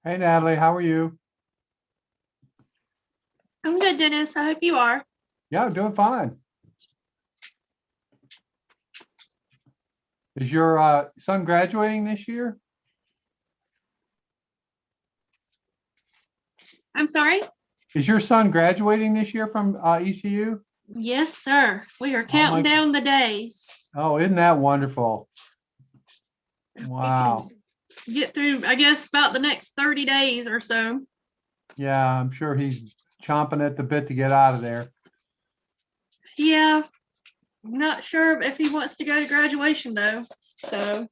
Hey, Natalie, how are you? I'm good, Dennis. I hope you are. Yeah, I'm doing fine. Is your son graduating this year? I'm sorry? Is your son graduating this year from ECU? Yes, sir. We are Oh counting down the days. Oh, isn't that wonderful? Wow. Get through, I guess, about the next 30 days or so. Yeah, I'm sure he's chomping at the bit to get out of there. Yeah. I'm not sure if he wants to go to graduation though. So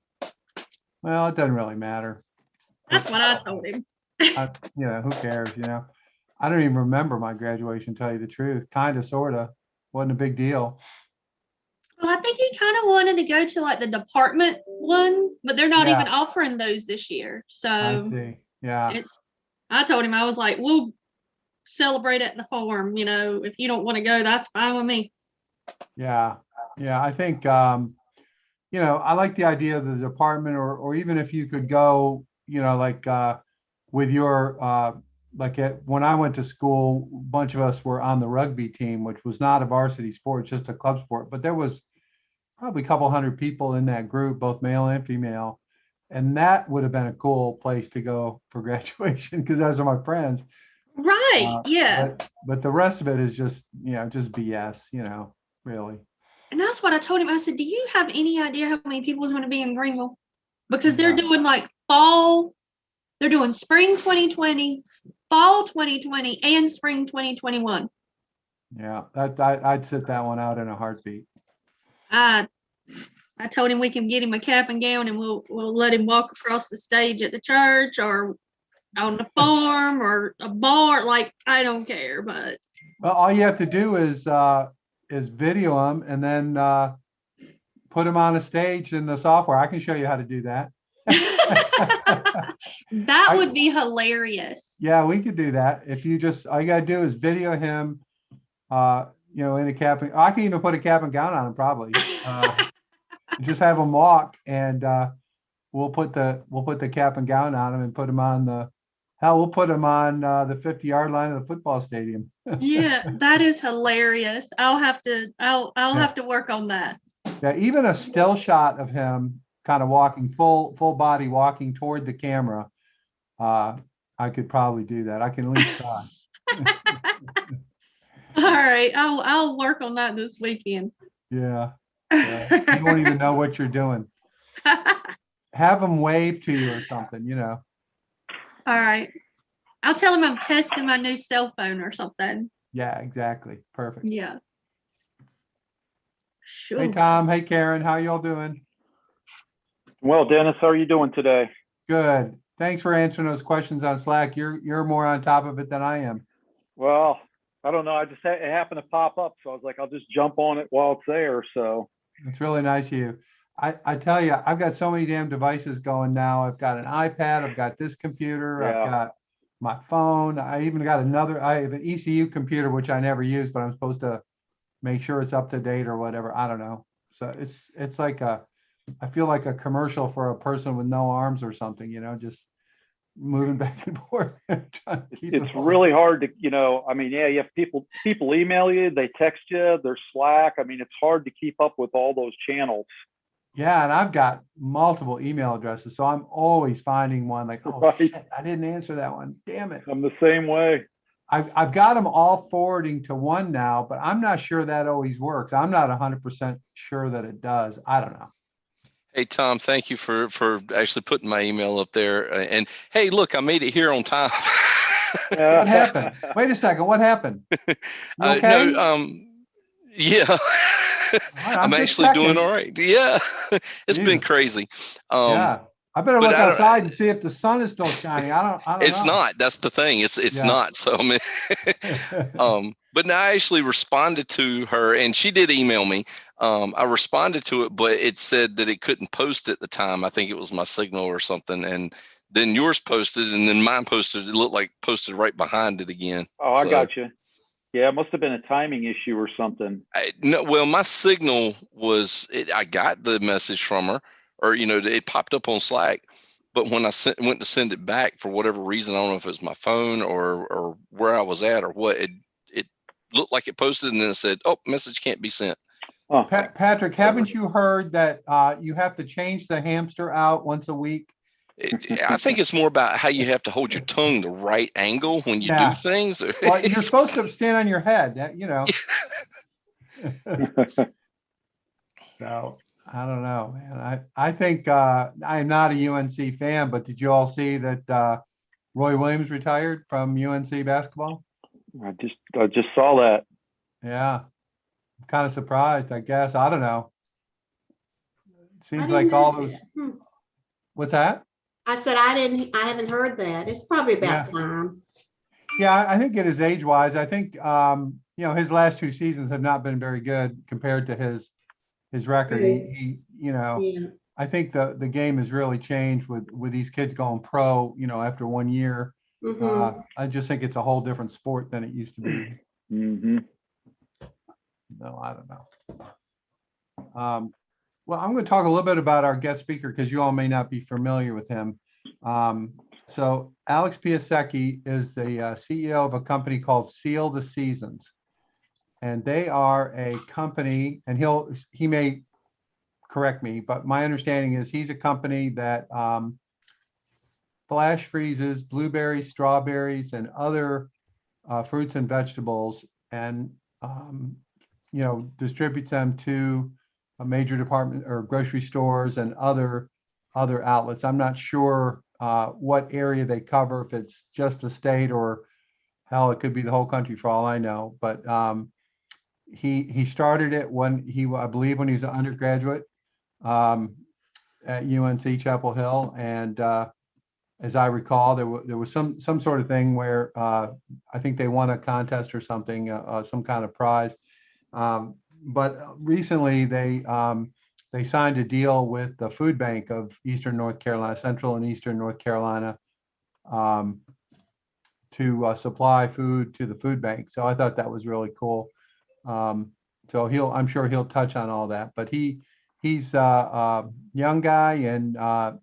Well, it doesn't really matter. that's what I told him. Who cares, I don't even remember my graduation, tell you the truth. Kind of, sort of. Wasn't a big deal. Well, I think he kind of wanted to go to like the department one, but they're not Yeah. even offering those this year. I So see. Yeah. I told him, I was like, we'll celebrate at the farm. If you don't want to go, that's fine with me. Yeah. Yeah. I think, I like the idea of the department, or even if you could go, with your, when I went to school, a bunch of us were on the rugby team, which was not a varsity sport, just a club sport, but there was probably a couple hundred people in that group, both male and female. And that would have been a cool place to go for graduation, because those are my friends. Right. Yeah. But the rest of it is just, just BS, really. And that's what I told him. I said, do you have any idea how many people is going to be in Greenville? Because they're Yeah. doing like fall, they're doing spring 2020, fall 2020, and spring 2021. Yeah, I'd sit that one out in a heartbeat. I told him we can get him a cap and gown and we'll let him walk across the stage at the church or on the farm or a bar. Like, I don't care, but Well, all you have to do is video them and then put them on a stage in the software. I can show you how to do that. that would be hilarious. Yeah, we could do that. If you just, all you gotta do is video him, in a cap. I can even put a cap and gown on him probably. Just have him walk, and we'll put the cap and gown on him and put him on we'll put him on the 50-yard line of the football stadium. Yeah, that is hilarious. I'll have to work on that. Yeah, even a still shot of him kind of walking full body walking toward the camera. I could probably do that. I can at least try. All right, I'll work on that this weekend. Yeah. You won't even know what you're doing. Have them wave to you or something, All right. I'll tell him I'm testing my new cell phone or something. Yeah, exactly. Perfect. Yeah. Sure. Hey, Tom. Hey, Karen. How y'all doing? Well, Dennis, how are you doing today? Good. Thanks for answering those questions on Slack. You're more on top of it than I am. Well, I don't know. It happened to pop up, so I was like, I'll just jump on it while it's there. So It's really nice of you. I tell you, I've got so many damn devices going now. I've got an iPad. I've got this computer. Yeah. I've got my phone. I even got I have an ECU computer, which I never use, but I'm supposed to make sure it's up to date or whatever. I don't know. So it's like I feel like a commercial for a person with no arms or something, just moving back and forth. it's really hard to, you have people email you, they text you, there's Slack. I mean, it's hard to keep up with all those channels. Yeah, and I've got multiple email addresses, so I'm always finding one like, oh, right. Shit, I didn't answer that one. Damn it. I'm the same way. I've got them all forwarding to one now, but I'm not sure that always works. I'm not 100% sure that it does. I don't know. Hey, Tom, thank you for actually putting my email up there. And hey, look, I made it here on time. What happened? Wait a second. What happened? You okay? No, yeah. I'm actually doing all right. Yeah, it's been crazy. Yeah, I better But look I don't. outside and see if the sun is still shining. I don't It's know. not. That's the thing. It's Yeah. not. So I mean, but now I actually responded to her, and she did email me. I responded to it, but it said that it couldn't post at the time. I think it was my signal or something, and then yours posted, and then mine posted. It looked like posted right behind it again. Oh, I So, got you. Yeah, it must have been a timing issue or something. no, well, my signal was. I got the message from her, or it popped up on Slack. But when I went to send it back for whatever reason, I don't know if it was my phone or where I was at or what, it looked like it posted and then it said, "Oh, message can't be sent." Oh, Patrick, haven't you heard that you have to change the hamster out once a week? I think it's more about how you have to hold your tongue the right angle when you do Yeah. things. Well, you're supposed to stand on your head, So I don't know, man. I think I am not a UNC fan, but did you all see that Roy Williams retired from UNC basketball? I just saw that. Yeah, I'm kind of surprised, I guess. I don't know. It I seems didn't like know all those. that. Hmm. What's that? I said I haven't heard that. It's probably about Yeah. time. Yeah, I think it is age-wise. I think his last two seasons have not been very good compared to his record. Right. Yeah. I think the game has really changed with these kids going pro, after 1 year. Mm-hmm. I just think it's a whole different sport than it used to be. Hmm. No, I don't know. Well, I'm going to talk a little bit about our guest speaker because you all may not be familiar with him. So Alex Piasecki is the CEO of a company called Seal the Seasons. And they are a company, and he may correct me, but my understanding is he's a company that flash freezes blueberries, strawberries, and other fruits and vegetables, and distributes them to a major department or grocery stores and other outlets. I'm not sure what area they cover, if it's just the state or hell, it could be the whole country for all I know. But he started it I believe when he was an undergraduate at UNC Chapel Hill, and as I recall, there was some sort of thing where I think they won a contest or something, some kind of prize. But recently they signed a deal with the food bank of Eastern North Carolina, Central and Eastern North Carolina, to supply food to the food bank. So I thought that was really cool. So I'm sure he'll touch on all that, but he's a young guy, and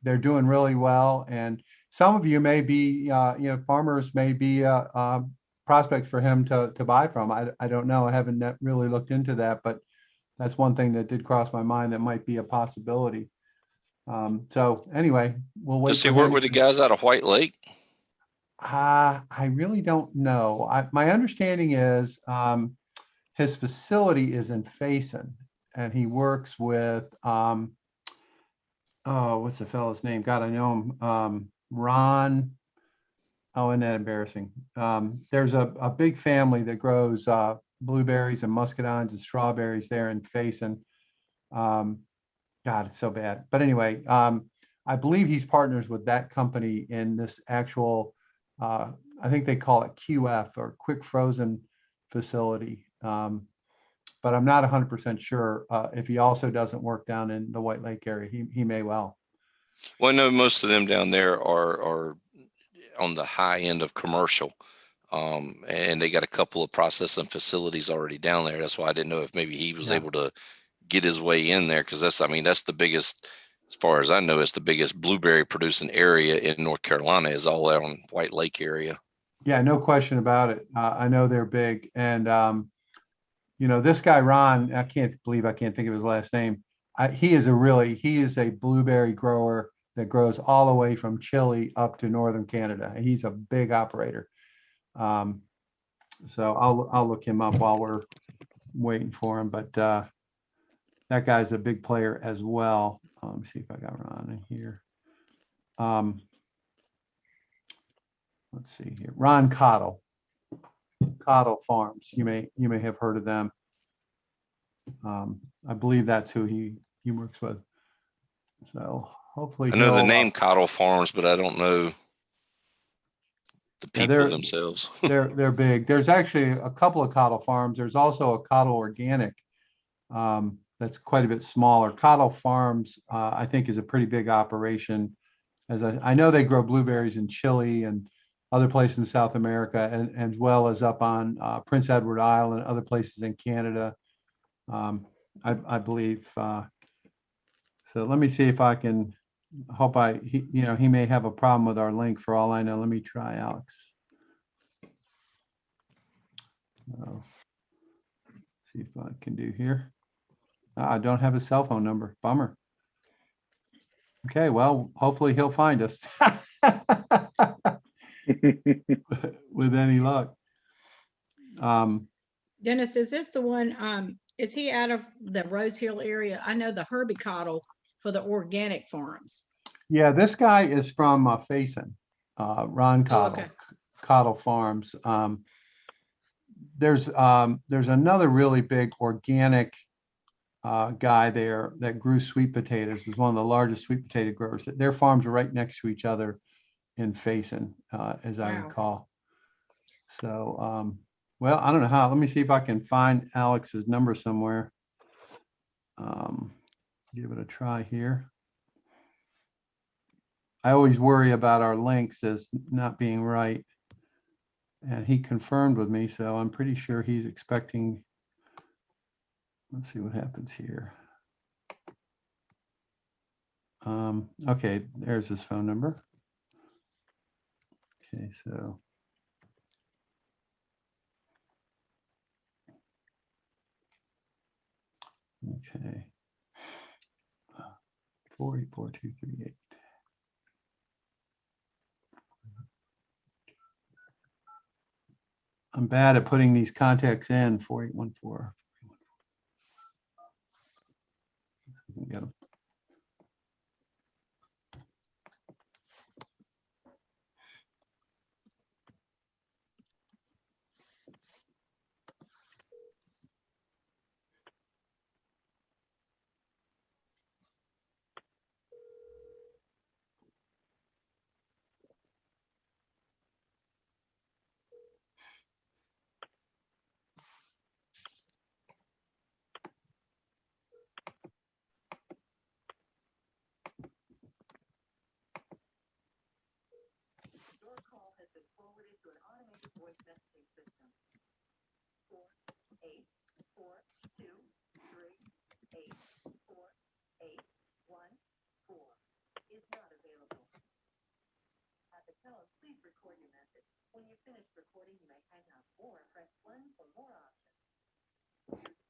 they're doing really well. And some of you may be, farmers may be prospects for him to buy from. I don't know. I haven't really looked into that, but that's one thing that did cross my mind that might be a possibility. So anyway, we'll wait Does he for work him. with the guys out of White Lake? I really don't know. My understanding is his facility is in Faison, and he works with what's the fellow's name? God, I know him. Ron. Oh, isn't that embarrassing? There's a big family that grows blueberries and muscadines and strawberries there in Faison. God, it's so bad. But anyway, I believe he's partners with that company in this actual, I think they call it QF, or quick frozen facility. But I'm not 100% sure if he also doesn't work down in the White Lake area. He may well. Well, I know most of them down there are on the high end of commercial. And they got a couple of processing facilities already down there. That's why I didn't know if maybe he was Yeah. able to get his way in there, because that's the biggest, as far as I know, it's the biggest blueberry producing area in North Carolina is all out on White Lake area. Yeah, no question about it. I know they're big, and this guy Ron, I can't think of his last name. He is a blueberry grower that grows all the way from Chile up to northern Canada. He's a big operator. So I'll look him up while we're waiting for him. But that guy's a big player as well. Let me see if I got Ron in here. Let's see here. Ron Coddle Farms. You may have heard of them. I believe that's who he works with. So hopefully I know the he'll, name Coddle Farms, but I don't know the Yeah, people themselves. they're big. There's actually a couple of Coddle Farms. There's also a Coddle Organic. That's quite a bit smaller. Coddle Farms, I think, is a pretty big operation. As I know they grow blueberries in Chile and other places in South America, and as well as up on Prince Edward Island, other places in Canada, I believe. So let me see if I can. Hope he may have a problem with our link. For all I know, let me try Alex. See if I can do here. I don't have a cell phone number. Bummer. Okay, well, hopefully he'll find us with any luck. Dennis, is this the one, is he out of the Rose Hill area? I know the Herbie Cottle for the organic farms. Yeah, this guy is from Faison, Ron Oh, Coddle, okay. Coddle Farms. There's another really big organic guy there that grew sweet potatoes. Was one of the largest sweet potato growers. Their farms are right next to each other in Faison, as I Wow. recall. So, well, I don't know how. Let me see if I can find Alex's number somewhere. Give it a try here. I always worry about our links as not being right. And he confirmed with me, so I'm pretty sure he's expecting. Let's see what happens here. Okay, there's his phone number. Okay, so. Okay. 484238. I'm bad at putting these contacts in. 4814. Get them.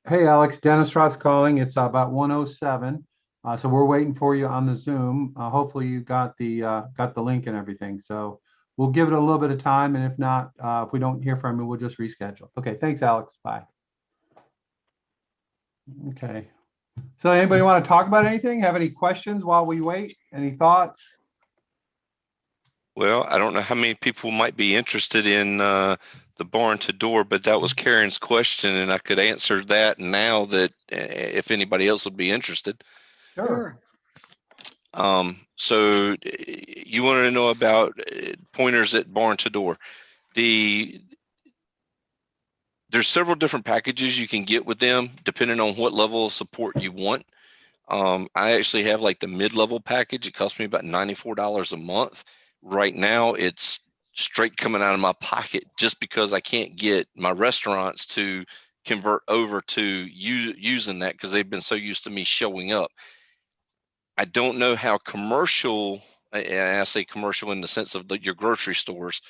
Hey, Alex, Dennis Ross calling. It's about 1:07. So we're waiting for you on the Zoom. Hopefully you got the link and everything. So we'll give it a little bit of time. And if not, if we don't hear from you, we'll just reschedule. Okay, thanks, Alex. Bye. Okay. So anybody want to talk about anything? Have any questions while we wait? Any thoughts? Well, I don't know how many people might be interested in the barn to door, but that was Karen's question, and I could answer that now that if anybody else would be interested. Sure. So you wanted to know about pointers at barn to door. There's several different packages you can get with them depending on what level of support you want. I actually have like the mid-level package. It costs me about $94 a month. Right now, it's straight coming out of my pocket just because I can't get my restaurants to convert over to using that because they've been so used to me showing up. I don't know how commercial, and I say commercial in the sense of your grocery stores,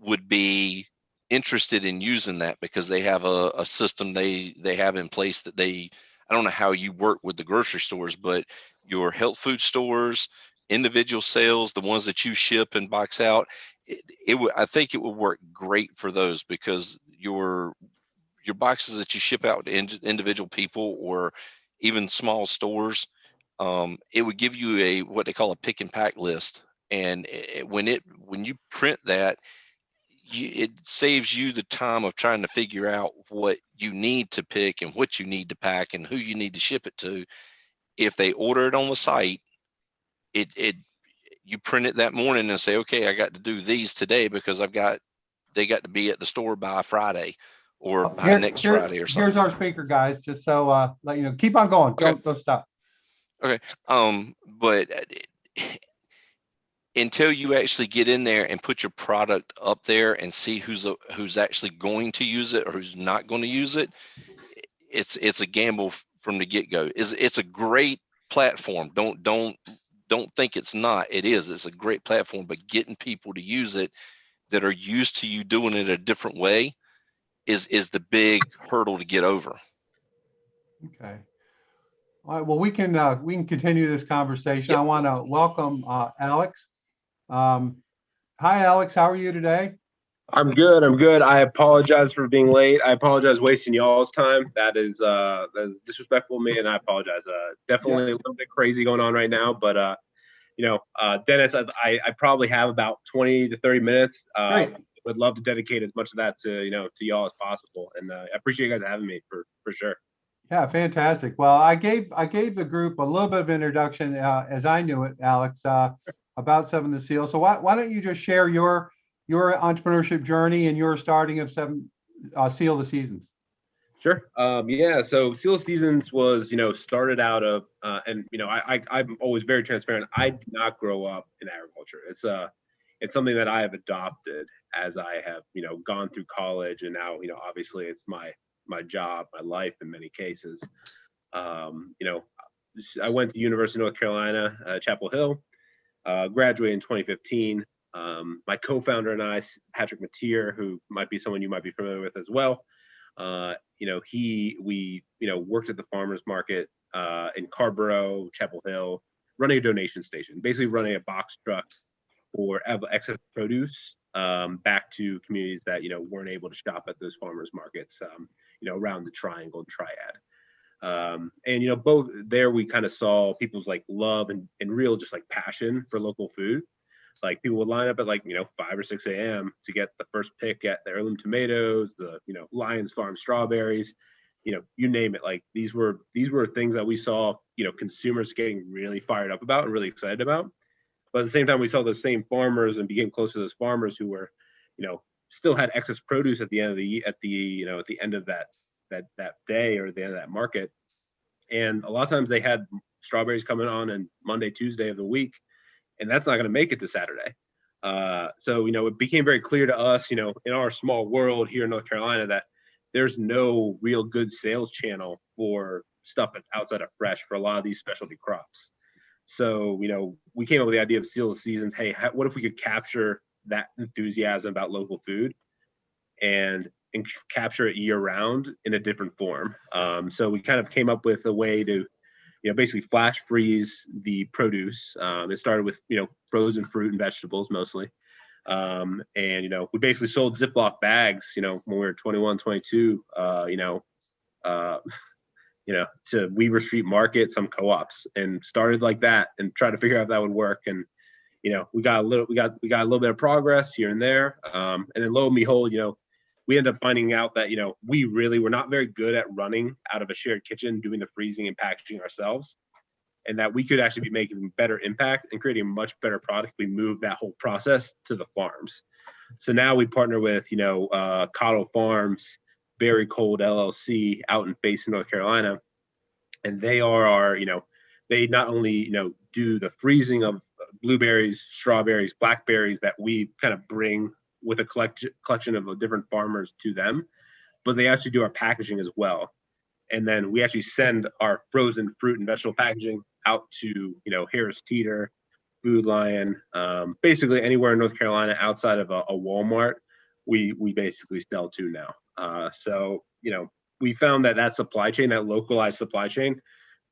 would be interested in using that because they have a system they have in place that I don't know how you work with the grocery stores, but your health food stores, individual sales, the ones that you ship and box out, I think it would work great for those because your boxes that you ship out to individual people or even small stores, it would give you what they call a pick and pack list. And when you print that, it saves you the time of trying to figure out what you need to pick and what you need to pack and who you need to ship it to. If they order it on the site, you print it that morning and say, okay, I got to do these today because they got to be at the store by Friday or by next Friday or something. Here's our speaker, guys, just so let you know. Keep on going. Okay. Don't stop. Okay. But until you actually get in there and put your product up there and see who's actually going to use it or who's not going to use it, it's a gamble from the get-go. It's a great platform. Don't think it's not. It is. It's a great platform, but getting people to use it that are used to you doing it a different way is the big hurdle to get over. Okay. All right. Well, we can continue this conversation. Yep. I want to welcome Alex. Hi, Alex. How are you today? I'm good. I apologize for being late. I apologize wasting y'all's time. That is disrespectful of me, and I apologize. Definitely a little bit crazy going on right now, but Dennis, I probably have about 20 to 30 minutes. Great. Would love to dedicate as much of that to y'all as possible, and I appreciate you guys having me for sure. Yeah, fantastic. Well, I gave the group a little bit of introduction as I knew it, Alex, about Seven the Seal. So why don't you just share your entrepreneurship journey and your starting of Seal the Seasons? Sure. So Seal Seasons was, started out of, and I'm always very transparent. I did not grow up in agriculture. It's something that I have adopted as I have, gone through college, and now, obviously it's my job, my life in many cases. I went to University of North Carolina, Chapel Hill, graduated in 2015. My co-founder and I, Patrick Mateer, who might be someone you might be familiar with as well. We worked at the farmers market in Carborough, Chapel Hill, running a donation station, basically running a box truck for excess produce back to communities that weren't able to shop at those farmers markets, around the Triangle and Triad. And both there we kind of saw people's like love and real just like passion for local food. Like people would line up at 5 or 6 a.m. to get the first pick at the heirloom tomatoes, the Lyons Farm strawberries, you name it. Like these were things that we saw consumers getting really fired up about and really excited about. But at the same time, we saw those same farmers and became close to those farmers who were still had excess produce at the end of the end of that day or the end of that market. And a lot of times they had strawberries coming on Monday, Tuesday of the week, and that's not going to make it to Saturday. So, it became very clear to us, in our small world here in North Carolina, that there's no real good sales channel for stuff that's outside of fresh for a lot of these specialty crops. So, we came up with the idea of Seal the Seasons. Hey, what if we could capture that enthusiasm about local food and capture it year round in a different form? So we kind of came up with a way to basically flash freeze the produce. It started with, frozen fruit and vegetables mostly. And, we basically sold Ziploc bags, when we were 21, 22, to Weaver Street Market, some co-ops, and started like that and tried to figure out if that would work. And, we got a little bit of progress here and there. And then lo and behold, we ended up finding out that, we really were not very good at running out of a shared kitchen, doing the freezing and packaging ourselves, and that we could actually be making better impact and creating a much better product. We moved that whole process to the farms. So now we partner with, Coddle Farms, Berry Cold LLC out in Payson, North Carolina. And they are our, they not only, do the freezing of blueberries, strawberries, blackberries that we kind of bring with a collection of different farmers to them, but they actually do our packaging as well. And then we actually send our frozen fruit and vegetable packaging out to, Harris Teeter, Food Lion, basically anywhere in North Carolina outside of a Walmart, we basically sell to now. So, we found that supply chain, that localized supply chain,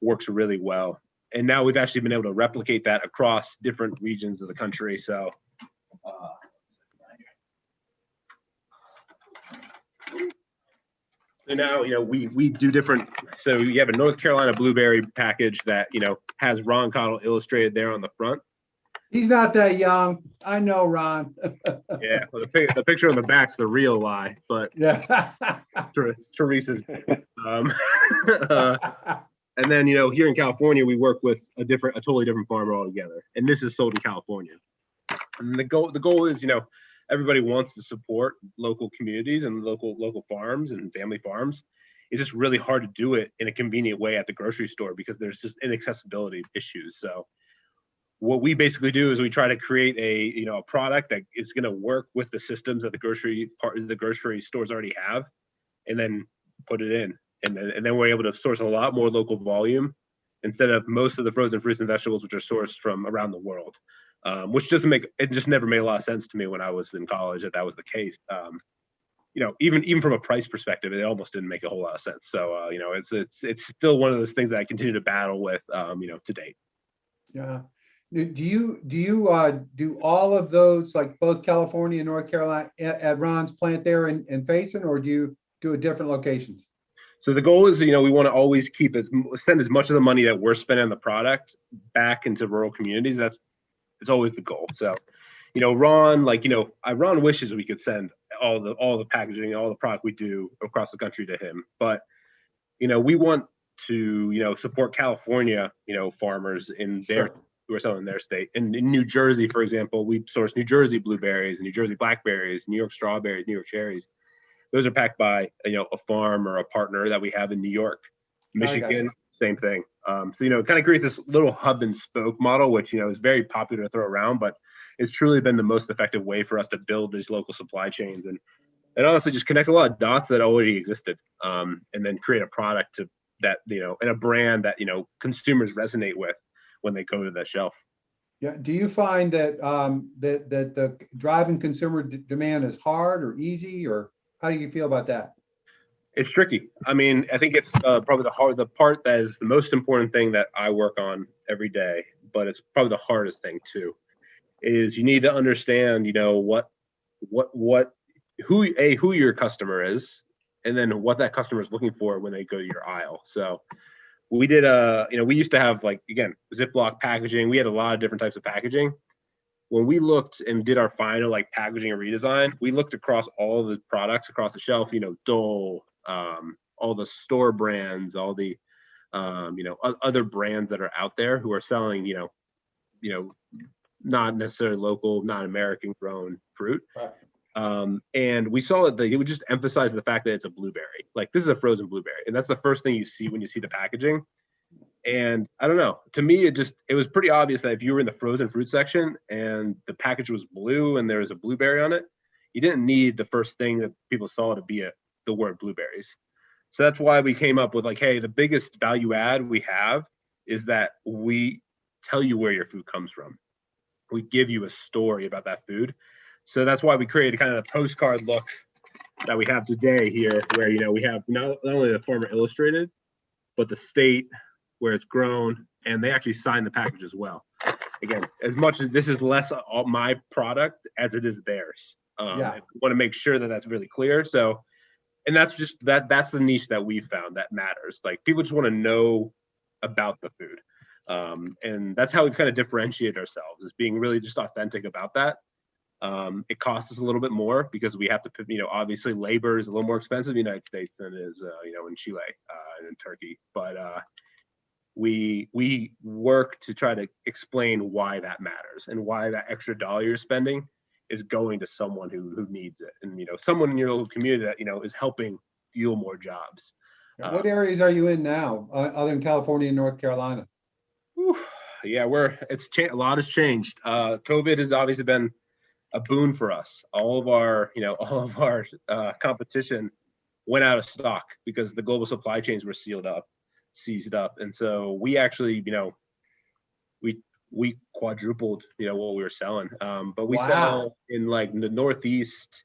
works really well. And now we've actually been able to replicate that across different regions of the country. So, so now, we do different. So you have a North Carolina blueberry package that, has Ron Coddle illustrated there on the front. He's not that young. I know, Ron. Yeah, well, the picture on the back's the real lie, but yeah. Teresa's. And then, here in California, we work with a totally different farmer altogether. And this is sold in California. And the goal is, everybody wants to support local communities and local farms and family farms. It's just really hard to do it in a convenient way at the grocery store because there's just inaccessibility issues. So what we basically do is we try to create a product that is going to work with the systems that the grocery stores already have, and then put it in. And then we're able to source a lot more local volume instead of most of the frozen fruits and vegetables, which are sourced from around the world, which just never made a lot of sense to me when I was in college that was the case. Even from a price perspective, it almost didn't make a whole lot of sense. So, it's still one of those things that I continue to battle with, to date. Yeah. Do you do all of those, like both California and North Carolina at Ron's plant there in Faison, or do you do at different locations? So the goal is, we want to always send as much of the money that we're spending on the product back into rural communities. It's always the goal. So, Ron, Ron wishes we could send all the packaging, all the product we do across the country to him. But, we want to, support California, farmers in who are selling in their state. And in New Jersey, for example, we source New Jersey blueberries, New Jersey blackberries, New York strawberries, New York cherries. Those are packed by, a farm or a partner that we have in New York. Michigan, same thing. So, it kind of creates this little hub and spoke model, which, is very popular to throw around, but it's truly been the most effective way for us to build these local supply chains and honestly just connect a lot of dots that already existed, and then create a product that, and a brand that, consumers resonate with when they go to the shelf. Yeah. Do you find that that the driving consumer demand is hard or easy, or how do you feel about that? It's tricky. I mean, I think it's probably the part that is the most important thing that I work on every day, but it's probably the hardest thing too, is you need to understand, who your customer is, and then what that customer is looking for when they go to your aisle. So we did we used to have, again, Ziploc packaging. We had a lot of different types of packaging. When we looked and did our final packaging and redesign, we looked across all the products across the shelf, Dole, all the store brands, all the, other brands that are out there who are selling, not necessarily local, not American grown fruit. Right. And we saw that it would just emphasize the fact that it's a blueberry. Like, this is a frozen blueberry. And that's the first thing you see when you see the packaging. And I don't know, to me, it was pretty obvious that if you were in the frozen fruit section and the package was blue and there was a blueberry on it, you didn't need the first thing that people saw to be the word blueberries. So that's why we came up with, hey, the biggest value add we have is that we tell you where your food comes from. We give you a story about that food. So that's why we created kind of a postcard look that we have today here, where, we have not only the farmer illustrated, but the state where it's grown, and they actually sign the package as well. Again, as much as this is less my product as it is theirs. Yeah. I want to make sure that that's really clear. So, and that's just that's the niche that we found that matters. People just want to know about the food. And that's how we've kind of differentiated ourselves, is being really just authentic about that. It costs us a little bit more because we have to put, obviously labor is a little more expensive in the United States than it is, in Chile and in Turkey. But we work to try to explain why that matters and why that extra dollar you're spending is going to someone who needs it, and someone in your local community that is helping fuel more jobs. What areas are you in now, other than California and North Carolina? Yeah, a lot has changed. COVID has obviously been a boon for us. All of our competition went out of stock because the global supply chains were seized up. And so we actually, we quadrupled, what we were selling. But we sell in the Northeast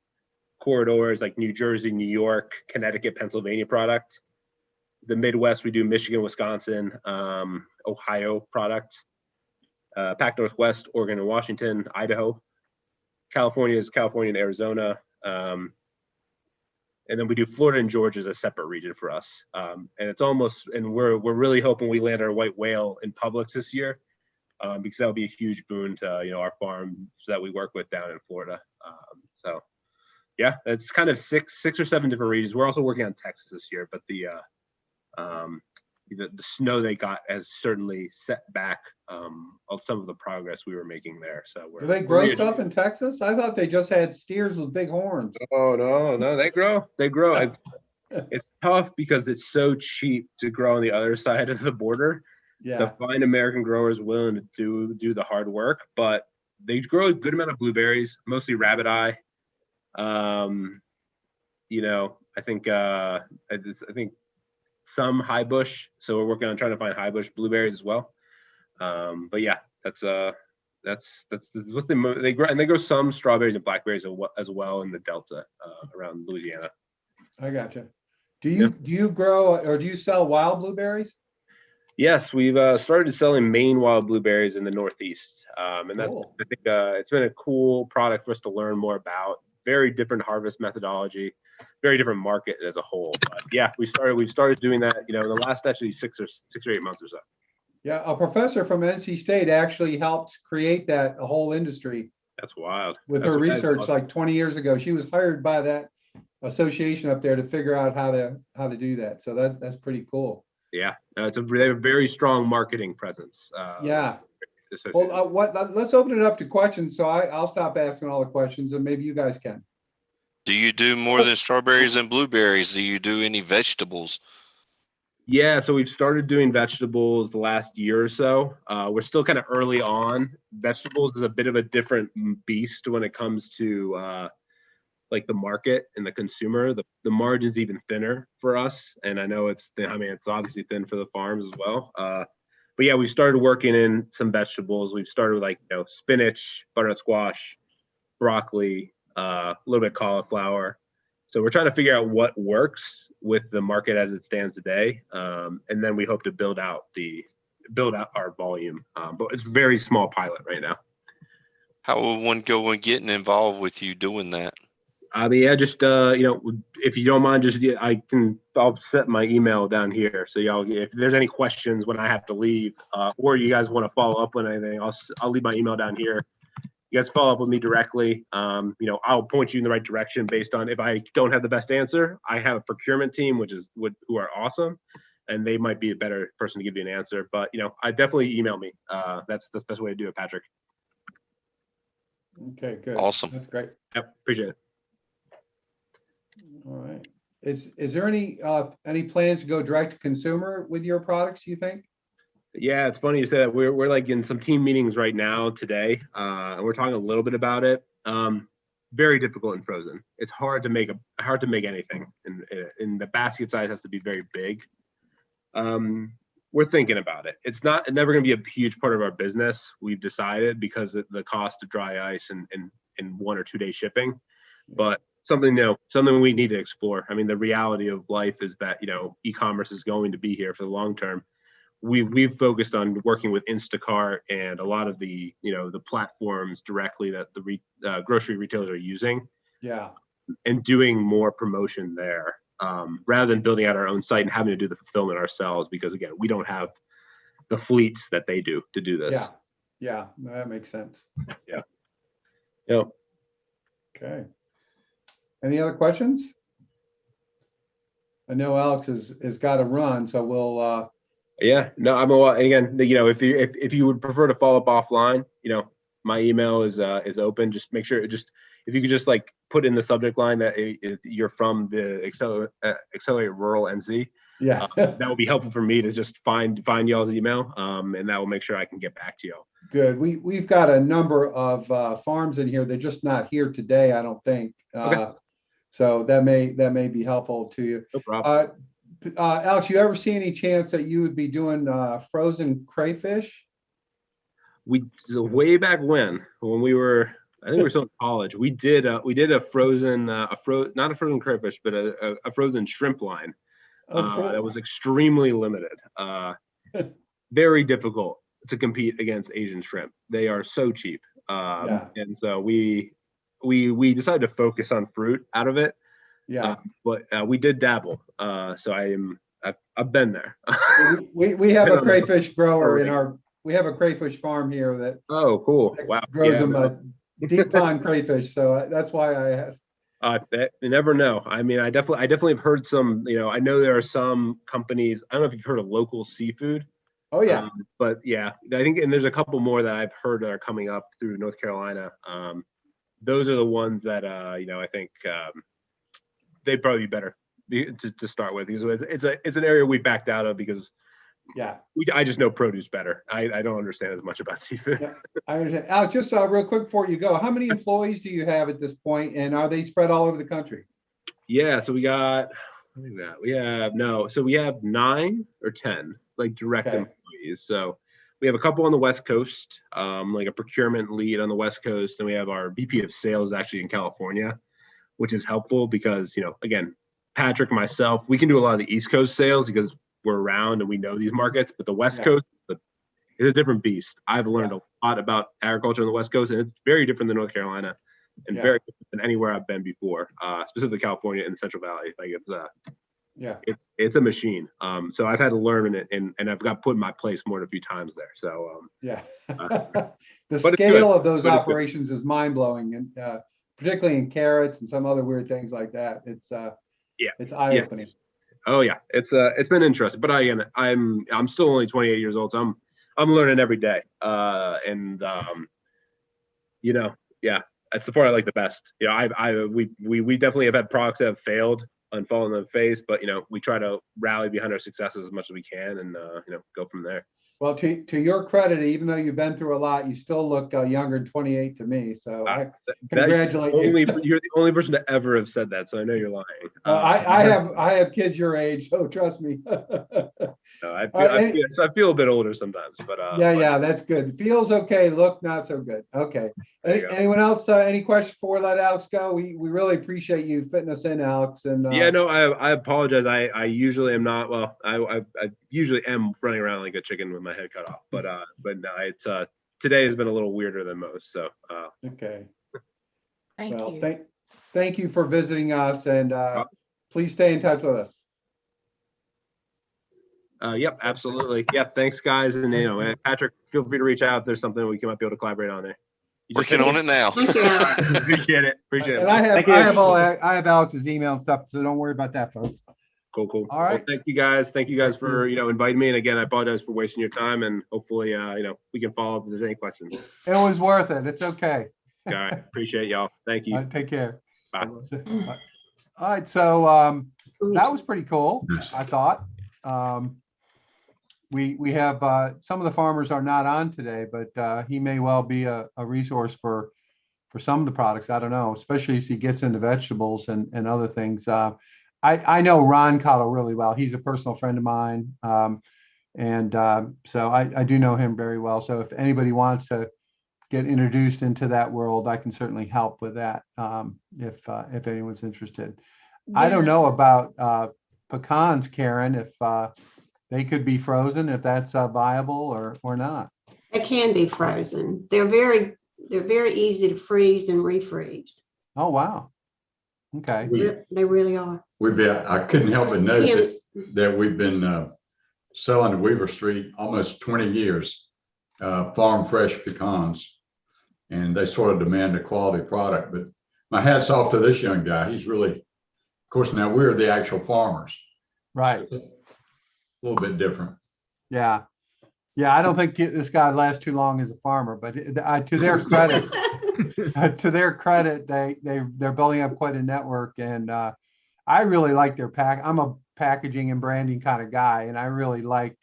corridors, like New Jersey, New York, Connecticut, Pennsylvania product. The Midwest, we do Michigan, Wisconsin, Ohio product. Pac Northwest, Oregon and Washington, Idaho. California is California and Arizona. And then we do Florida and Georgia as a separate region for us. And it's and we're really hoping we land our white whale in Publix this year, because that would be a huge boon to, our farms that we work with down in Florida. So yeah, it's kind of six or seven different regions. We're also working on Texas this year, but the snow they got has certainly set back of some of the progress we were making there. So Do they grow stuff in Texas? I thought they just had steers with big horns. Oh no, they grow. It's tough because it's so cheap to grow on the other side of the border. Yeah. To find American growers willing to do the hard work, but they grow a good amount of blueberries, mostly rabbit eye. You know, I think some high bush. So we're working on trying to find high bush blueberries as well. But yeah, that's what they grow, and they grow some strawberries and blackberries as well in the Delta around Louisiana. I gotcha. Do you grow or do you sell wild blueberries? Yes, we've started selling Maine wild blueberries in the Northeast, and that's Cool. I think it's been a cool product for us to learn more about. Very different harvest methodology, very different market as a whole. But yeah, we've started doing that. You know, in the last actually 6 or 8 months or so. Yeah, a professor from NC State actually helped create that whole industry That's wild. with That's her that is research awesome. like 20 years ago. She was hired by that association up there to figure out how to do that. So that's pretty cool. Yeah, they have a very strong marketing presence. Yeah. Well, let's open it up to questions. So I'll stop asking all the questions and maybe you guys can. Do you do more than strawberries and blueberries? Do you do any vegetables? Yeah, so we've started doing vegetables the last year or so. We're still kind of early on. Vegetables is a bit of a different beast when it comes to like the market and the consumer. The margin's even thinner for us, and I know it's obviously thin for the farms as well. But yeah, we started working in some vegetables. We've started with like spinach, butternut squash, broccoli, a little bit of cauliflower. So we're trying to figure out what works with the market as it stands today, and then we hope to build out our volume. But it's a very small pilot right now. How would one go and getting involved with you doing that? Yeah, just if you don't mind, I'll set my email down here. So y'all, if there's any questions when I have to leave, or you guys want to follow up on anything, I'll leave my email down here. You guys follow up with me directly. I'll point you in the right direction based on if I don't have the best answer. I have a procurement team who are awesome, and they might be a better person to give you an answer. But I definitely email me. That's the best way to do it, Patrick. Okay, good. Awesome. That's great. Yep, appreciate it. All right. Is there any plans to go direct to consumer with your products, you think? Yeah, it's funny you say that. We're like in some team meetings right now today, and we're talking a little bit about it. Very difficult in frozen. It's hard to make anything, and the basket size has to be very big. We're thinking about it. It's never going to be a huge part of our business. We've decided because of the cost of dry ice and 1 or 2 day shipping, but something we need to explore. I mean, the reality of life is that e-commerce is going to be here for the long term. We've focused on working with Instacart and a lot of the the platforms directly that the grocery retailers are using. Yeah. And doing more promotion there rather than building out our own site and having to do the fulfillment ourselves, because again, we don't have the fleets that they do to do this. Yeah, that makes sense. Yeah. Yep. Okay. Any other questions? I know Alex has got to run, so we'll. Yeah. No, again, if you would prefer to follow up offline, my email is open. Just make sure if you could just like put in the subject line that you're from the Accelerate Rural NC. Yeah. That will be helpful for me to just find y'all's email, and that will make sure I can get back to y'all. Good. We've got a number of farms in here. They're just not here today, I don't think. Okay. So that may be helpful to you. No problem. Alex, you ever see any chance that you would be doing frozen crayfish? Way back when we were, I think we were still in college, we did a frozen, not a frozen crayfish, but a frozen shrimp line. Cool. That was extremely limited. Very difficult to compete against Asian shrimp. They are so cheap. And so we decided to focus on fruit out of it. Yeah. But we did dabble. So I've been there. we have a crayfish grower we have a crayfish farm here that cool. Wow. grows them a deep pond crayfish. So that's why I asked. You never know. I mean, I definitely have heard some, I know there are some companies, I don't know if you've heard of Local Seafood. Oh, yeah. But yeah, I think, and there's a couple more that I've heard that are coming up through North Carolina. Those are the ones that, I think they'd probably be better to start with. Because it's an area we backed out of because Yeah. I just know produce better. I don't understand as much about seafood. Yeah, I understand. Alex, just real quick before you go, how many employees do you have at this point, and are they spread all over the country? Yeah, so we got, what do we got? We have 9 or 10 like direct Okay. employees. So we have a couple on the West Coast, like a procurement lead on the West Coast, and we have our VP of sales actually in California, which is helpful because, again, Patrick, myself, we can do a lot of the East Coast sales because we're around and we know these markets, but the West Coast is a different beast. I've learned a lot about agriculture on the West Coast, and it's very different than North Carolina and very different than anywhere I've been before, specifically California and the Central Valley. Like it's a machine. So I've had to learn it, and I've got put in my place more than a few times there. So The but it's scale good. of those But it's good. operations is mind blowing, and particularly in carrots and some other weird things like that. It's eye opening. Oh yeah, it's been interesting, but I'm still only 28 years old, so I'm learning every day. That's the part I like the best. We definitely have had products that have failed and fallen on the face, but we try to rally behind our successes as much as we can, and go from there. Well, to your credit, even though you've been through a lot, you still look younger than 28 to me. So I congratulate you. You're the only person to ever have said that, so I know you're lying. I have kids your age, so trust me. I feel a bit older sometimes, but that's good. Feels okay. Look, not so good. Okay. Anyone else? Any questions before we let Alex go? We really appreciate you fitting us in, Alex. And I apologize. I usually am not. Well, I usually am running around like a chicken with my head cut off, but no, it's today has been a little weirder than most. So okay. Thank you. Thank you for visiting us, and please stay in touch with us. Yep, absolutely. Yep, thanks, guys. And Patrick, feel free to reach out if there's something we might be able to collaborate on there. Working on it now. Thank you. Appreciate it. And I have Alex's email and stuff, so don't worry about that, folks. Cool. All right. Well, thank you guys. Thank you guys for inviting me. And again, I apologize for wasting your time. And hopefully, we can follow up if there's any questions. It was worth it. It's okay. All right. Appreciate y'all. Thank you. All right, take care. Bye. All right. So that was pretty cool, I thought. We have some of the farmers are not on today, but he may well be a resource for some of the products. I don't know, especially as he gets into vegetables and other things. I know Ron Cotto really well. He's a personal friend of mine. So I do know him very well. So if anybody wants to get introduced into that world, I can certainly help with that if anyone's interested. I don't know about pecans, Karen, if they could be frozen, if that's viable or not. They can be frozen. They're very easy to freeze and refreeze. Oh, wow. Okay. They really are. I couldn't help but notice that we've been selling to Weaver Street almost 20 years, farm fresh pecans, and they sort of demand a quality product. But my hat's off to this young guy. He's really, of course, now we're the actual farmers. Right. So, a little bit different. Yeah. I don't think this guy lasts too long as a farmer, but to their credit, they're building up quite a network, and I really like their pack. I'm a packaging and branding kind of guy, and I really like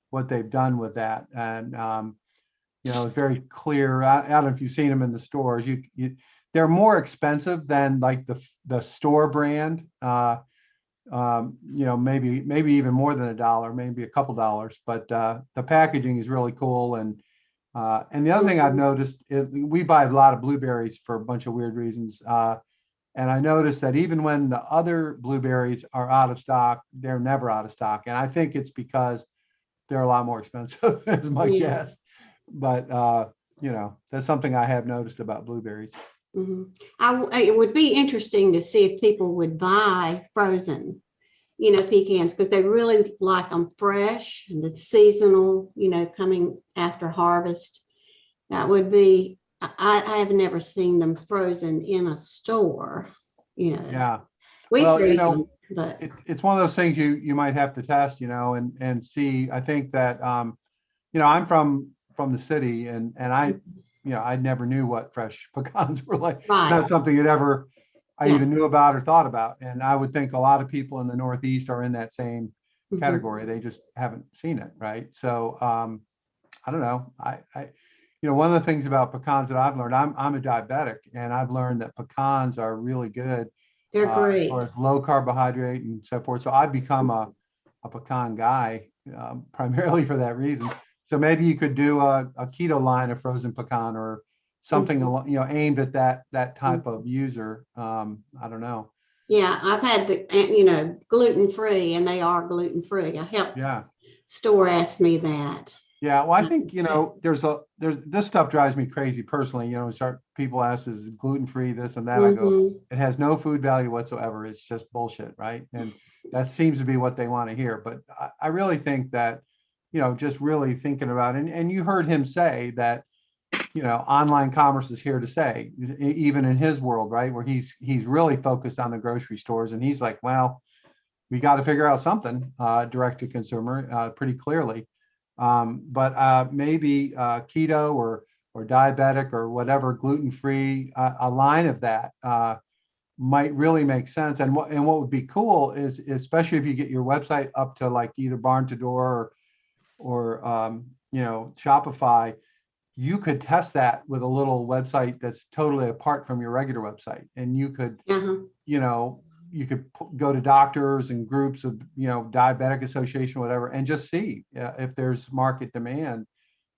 what they've done with that. And it's very clear. I don't know if you've seen them in the stores. They're more expensive than like the store brand. Maybe even more than $1, maybe a couple dollars, but the packaging is really cool. And the other thing I've noticed, we buy a lot of blueberries for a bunch of weird reasons. And I noticed that even when the other blueberries are out of stock, they're never out of stock. And I think it's because they're a lot more expensive, is my guess. But, that's something I have noticed about blueberries. Mm-hmm. It would be interesting to see if people would buy frozen, pecans, because they really like them fresh and the seasonal, coming after harvest. That would be, I have never seen them frozen in a store. Yeah. We Well, freeze them, but it's one of those things you might have to test, and see. I think that, I'm from the city, and I never knew what fresh pecans were like. It's right. not something I Yeah. even knew about or thought about. And I would think a lot of people in the Northeast are in that same Mhm. category. They just haven't seen it, right? So I don't know. One of the things about pecans that I've learned, I'm a diabetic, and I've learned that pecans are really good They're as great. far as low carbohydrate and so forth. So I've become a pecan guy, primarily for that reason. So maybe you could do a keto line of frozen pecan or something, aimed at that type of user. I don't know. Yeah, I've had the, gluten free, and they are gluten free. I helped Yeah. store ask me that. Yeah, well, I think, there's this stuff drives me crazy personally, people ask, is it gluten free, this and that. I go, Mhm. it has no food value whatsoever. It's just bullshit, right? And that seems to be what they want to hear. But I really think that, just really thinking about it, and you heard him say that, online commerce is here to stay, even in his world, right? Where he's really focused on the grocery stores, and he's like, well, we got to figure out something direct to consumer pretty clearly. But maybe keto or diabetic or whatever, gluten-free, a line of that might really make sense. And what would be cool is, especially if you get your website up to like either Barn to Door or Shopify, you could test that with a little website that's totally apart from your regular website, and you could Uh-huh. you could go to doctors and groups of, diabetic association, whatever, and just see if there's market demand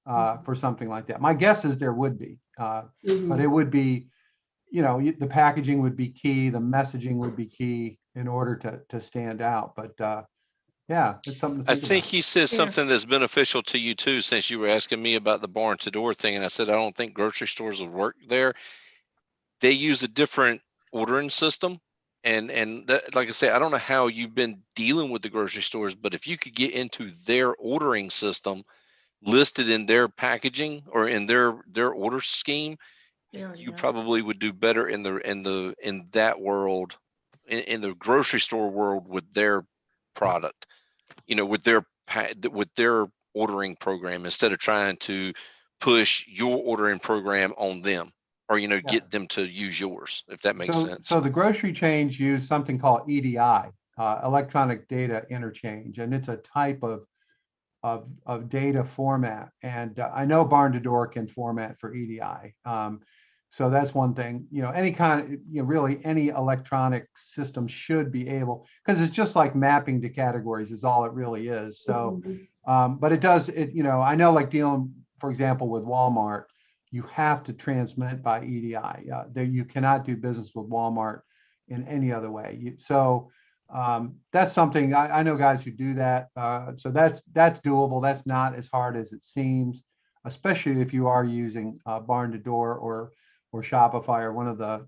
for something like that. My guess is there would be, but Mhm. it would be, the packaging would be key, the messaging would be key in order to stand out. But yeah, it's something to I think think about. he said Yeah. something that's beneficial to you too, since you were asking me about the barn to door thing. And I said, I don't think grocery stores would work there. They use a different ordering system. And that, like I say, I don't know how you've been dealing with the grocery stores, but if you could get into their ordering system listed in their packaging or in their order scheme, They already you have it. probably would do better in that world, in the grocery store world with their product, with their ordering program, instead of trying to push your ordering program on them, or Yeah. get them to use yours, if that makes So, sense. the grocery chains use something called EDI, electronic data interchange, and it's a type of data format. And I know Barn to Door can format for EDI. So that's one thing. Any kind, really any electronic system should be able, because it's just like mapping to categories is all it really is. So, Mhm. but it does it. I know, like dealing, for example, with Walmart, you have to transmit by EDI. There, you cannot do business with Walmart in any other way. That's something I know guys who do that. So that's doable. That's not as hard as it seems, especially if you are using Barn to Door or Shopify or one of the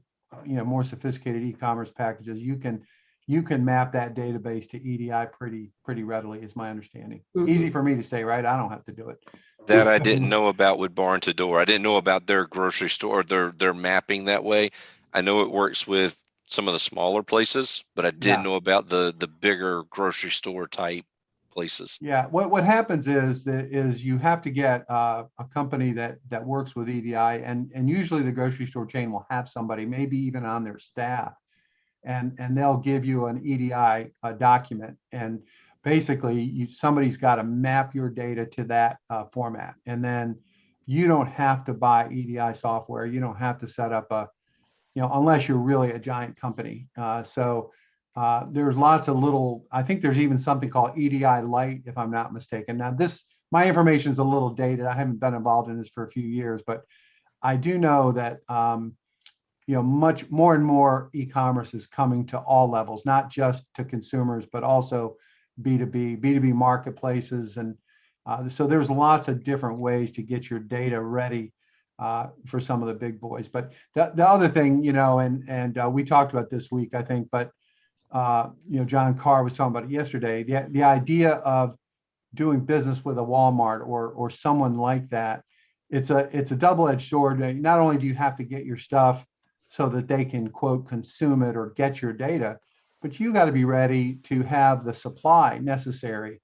more sophisticated e-commerce packages. You can map that database to EDI pretty readily, is my understanding. Easy for me to say, right? I don't have to do it. That I didn't know about with Barn to Door. I didn't know about their grocery store, their mapping that way. I know it works with some of the smaller places, but I didn't Yeah. know about the bigger grocery store type places. Yeah, what happens is you have to get a company that works with EDI, and usually the grocery store chain will have somebody, maybe even on their staff, and they'll give you an EDI document, and basically somebody's got to map your data to that format, and then you don't have to buy EDI software. You don't have to set up unless you're really a giant company. There's lots of little, I think there's even something called EDI Lite, if I'm not mistaken. Now my information is a little dated. I haven't been involved in this for a few years, but I do know that, much more and more e-commerce is coming to all levels, not just to consumers, but also B2B marketplaces. And so there's lots of different ways to get your data ready for some of the big boys. But the other thing, and we talked about this week, I think, but John Carr was talking about it yesterday. The idea of doing business with a Walmart or someone like that, it's a double-edged sword. Not only do you have to get your stuff so that they can quote consume it or get your data. But you got to be ready to have the supply necessary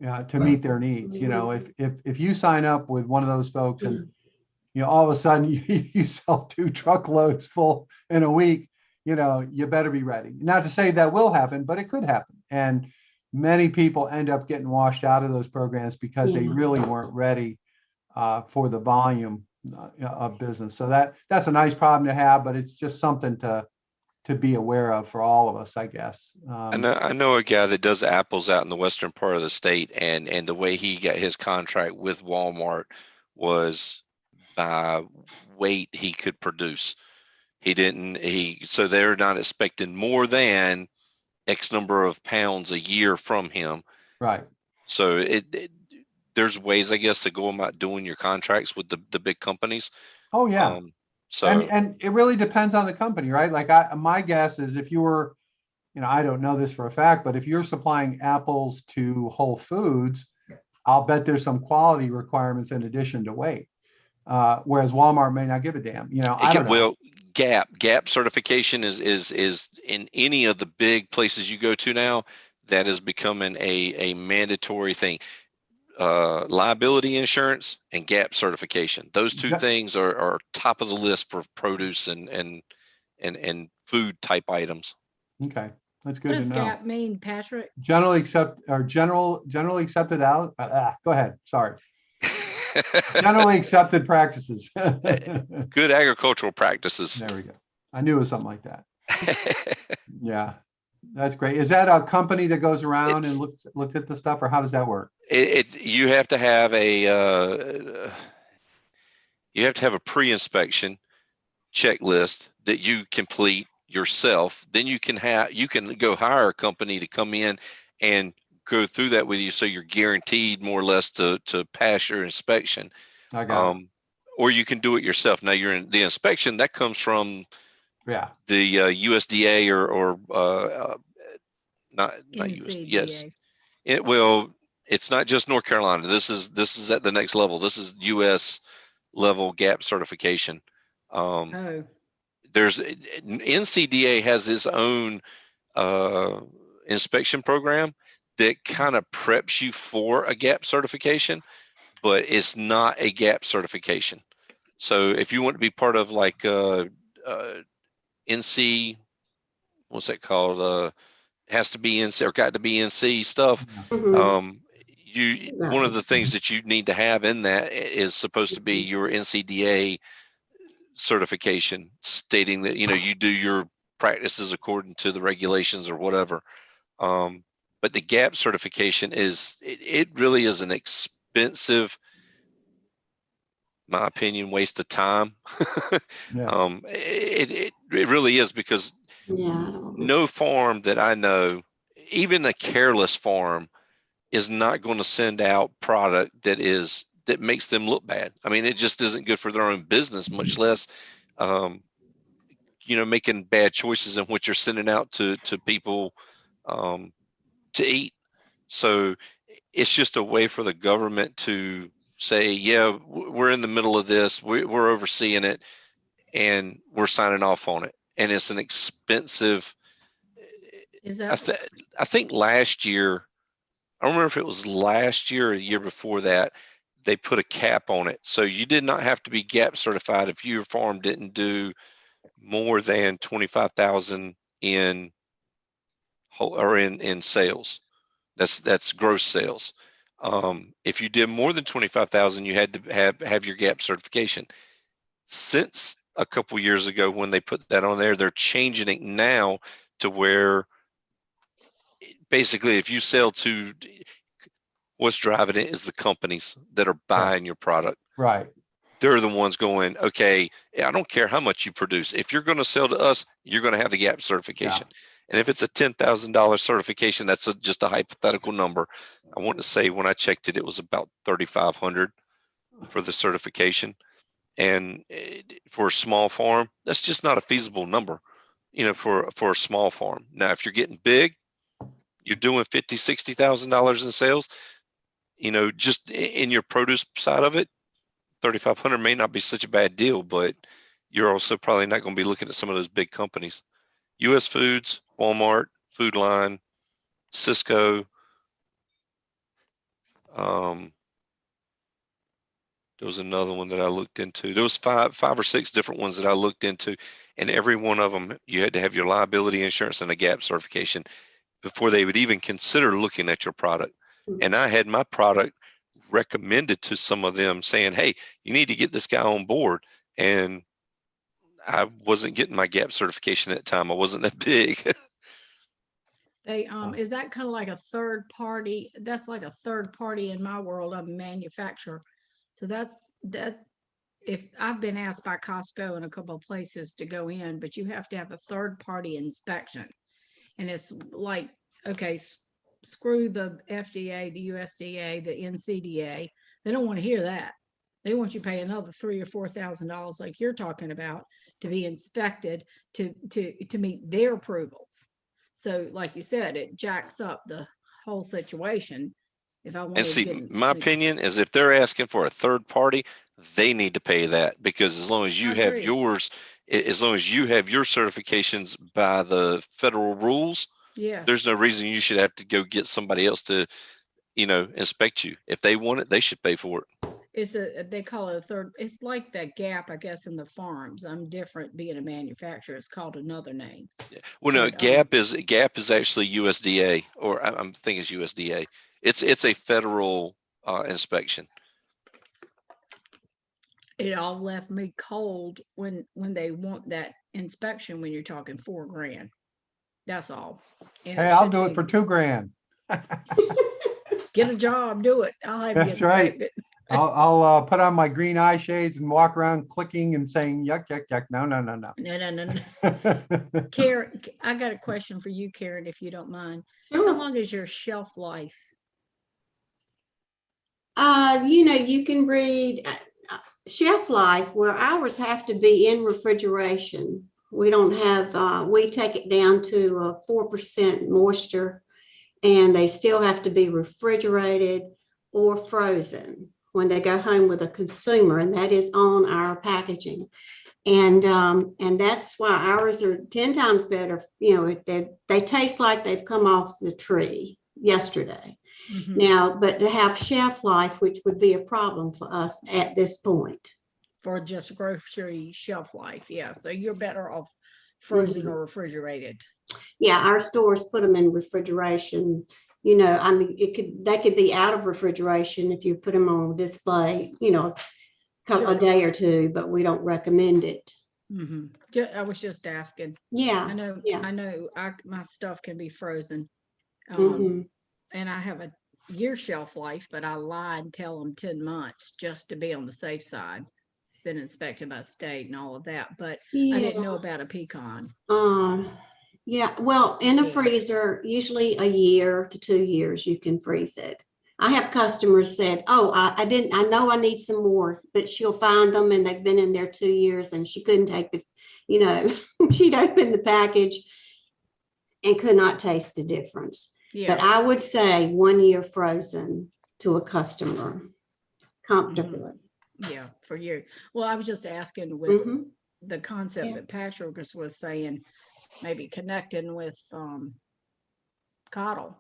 to meet their needs. You know, if you sign up with one of those folks and all of a sudden you sell 2 truckloads full in a week, you better be ready. Not to say that will happen, but it could happen. And many people end up getting washed out of those programs because they really weren't ready for the volume of business. So that's a nice problem to have, but it's just something to be aware of for all of us, I guess. I know a guy that does apples out in the western part of the state, and the way he got his contract with Walmart was by weight he could produce. So they're not expecting more than X number of pounds a year from him. Right. So there's ways, I guess, to go about doing your contracts with the big companies. Oh yeah. So and it really depends on the company, right? Like my guess is if you were, I don't know this for a fact, but if you're supplying apples to Whole Foods, I'll bet there's some quality requirements in addition to weight. Whereas Walmart may not give a damn. I don't know. Well, GAP certification is in any of the big places you go to now, that is becoming a mandatory thing. Liability insurance and GAP certification. Those two things are top of the list for produce and food type items. Okay, that's good What to does know. GAP mean, Patrick? Generally accepted out. Go ahead. Sorry. Generally accepted practices. Good agricultural practices. There we go. I knew it was something like that. Yeah, that's great. Is that a company that goes around and looks at the stuff, or how does that work? You have to have a pre-inspection checklist that you complete yourself. Then you can go hire a company to come in and go through that with you, so you're guaranteed more or less to pass your inspection. I got it. Or you can do it yourself. Now you're in the inspection that comes from the USDA or not USDA. Yes, it's not just North Carolina. This is at the next level. This is US level GAP certification. There's NCDA has its own inspection program that kind of preps you for a GAP certification, but it's not a GAP certification. So if you want to be part of like NC, what's that called? Has to be NC or got to be NC stuff. One of the things that you need to have in that is supposed to be your NCDA certification, stating that you do your practices according to the regulations or whatever. But the GAP certification it really is an expensive, my opinion, waste of time. It really is, because no farm that I know, even a careless farm, is not going to send out product that makes them look bad. I mean, it just isn't good for their own business, much less making bad choices in what you're sending out to people to eat. So it's just a way for the government to say, yeah, we're in the middle of this, we're overseeing it, and we're signing off on it. And it's an expensive. Is that? I think last year, I don't remember if it was last year or the year before that, they put a cap on it. So you did not have to be GAP certified if your farm didn't do more than 25,000 in sales. That's gross sales. If you did more than 25,000, you had to have your GAP certification. Since a couple years ago, when they put that on there, they're changing it now to where basically if you sell to, what's driving it is the companies that are buying your product. Right. They're the ones going, okay, I don't care how much you produce. If you're going to sell to us, you're going to have the GAP certification. And if it's a $10,000 certification, that's just a hypothetical number. I want to say when I checked it, it was about $3,500 for the certification. And for a small farm, that's just not a feasible number, for a small farm. Now, if you're getting big, you're doing $50,000, $60,000 in sales, just in your produce side of it, $3,500 may not be such a bad deal, but you're also probably not going to be looking at some of those big companies. US Foods, Walmart, Food Line, Cisco. There was another one that I looked into. There was five or six different ones that I looked into, and every one of them, you had to have your liability insurance and a GAP certification before they would even consider looking at your product. And I had my product recommended to some of them saying, hey, you need to get this guy on board. And I wasn't getting my GAP certification at the time. I wasn't that big. They, is that kind of like a third party? That's like a third party in my world. I'm a manufacturer. So that if I've been asked by Costco and a couple of places to go in, but you have to have a third party inspection. And it's like, okay, screw the FDA, the USDA, the NCDA. They don't want to hear that. They want you to pay another $3,000 or $4,000 like you're talking about to be inspected to meet their approvals. So like you said, it jacks up the whole situation. If I want And to see, get my opinion is if they're asking for a third party, they need to pay that, because as long as you I have agree. yours, as long as you have your certifications by the federal rules, Yes. there's no reason you should have to go get somebody else to, inspect you. If they want it, they should pay for it. They call it a third, it's like that GAP, I guess, in the farms. I'm different being a manufacturer. It's called another name. Well, no, But, GAP is actually USDA, or I'm thinking it's USDA. It's a federal inspection. It all left me cold when they want that inspection when you're talking $4,000. That's all. And Hey, it I'll should do it be- for $2,000. Get a job, do it. I'll have That's you right. inspected. I'll put on my green eye shades and walk around clicking and saying, yuck, yuck, yuck. No, no, no, no. No. Karen, I got a question for you, Karen, if you don't mind. How Sure. long is your shelf life? You can read shelf life where ours have to be in refrigeration. We don't have, we take it down to 4% moisture, and they still have to be refrigerated or frozen when they go home with a consumer, and that is on our packaging. And that's why ours are 10 times better. They taste like they've come off the tree yesterday. Mhm. Now, but to have shelf life, which would be a problem for us at this point. For just grocery shelf life, yeah. So you're better off frozen or refrigerated. Yeah, our stores put them in refrigeration. I mean, they could be out of refrigeration if you put them on display, a day or two, but we don't recommend it. Mhm. I was just asking. Yeah. I know. Yeah. I know. My stuff can be frozen, Mhm. and I have a year shelf life, but I lie and tell them 10 months just to be on the safe side. It's been inspected by state and all of that, but I didn't know about a pecan. Yeah. Well, in the Yeah. freezer, usually a year to 2 years, you can freeze it. I have customers said, "Oh, I know I need some more," but she'll find them and they've been in there 2 years and she couldn't take this, she'd open the package and could not taste the difference. Yeah. But I would say 1 year frozen to a customer comfortably. Yeah, for you. Well, I was just asking with Mhm. the concept Yeah. that Patrick was saying, maybe connecting with Coddle.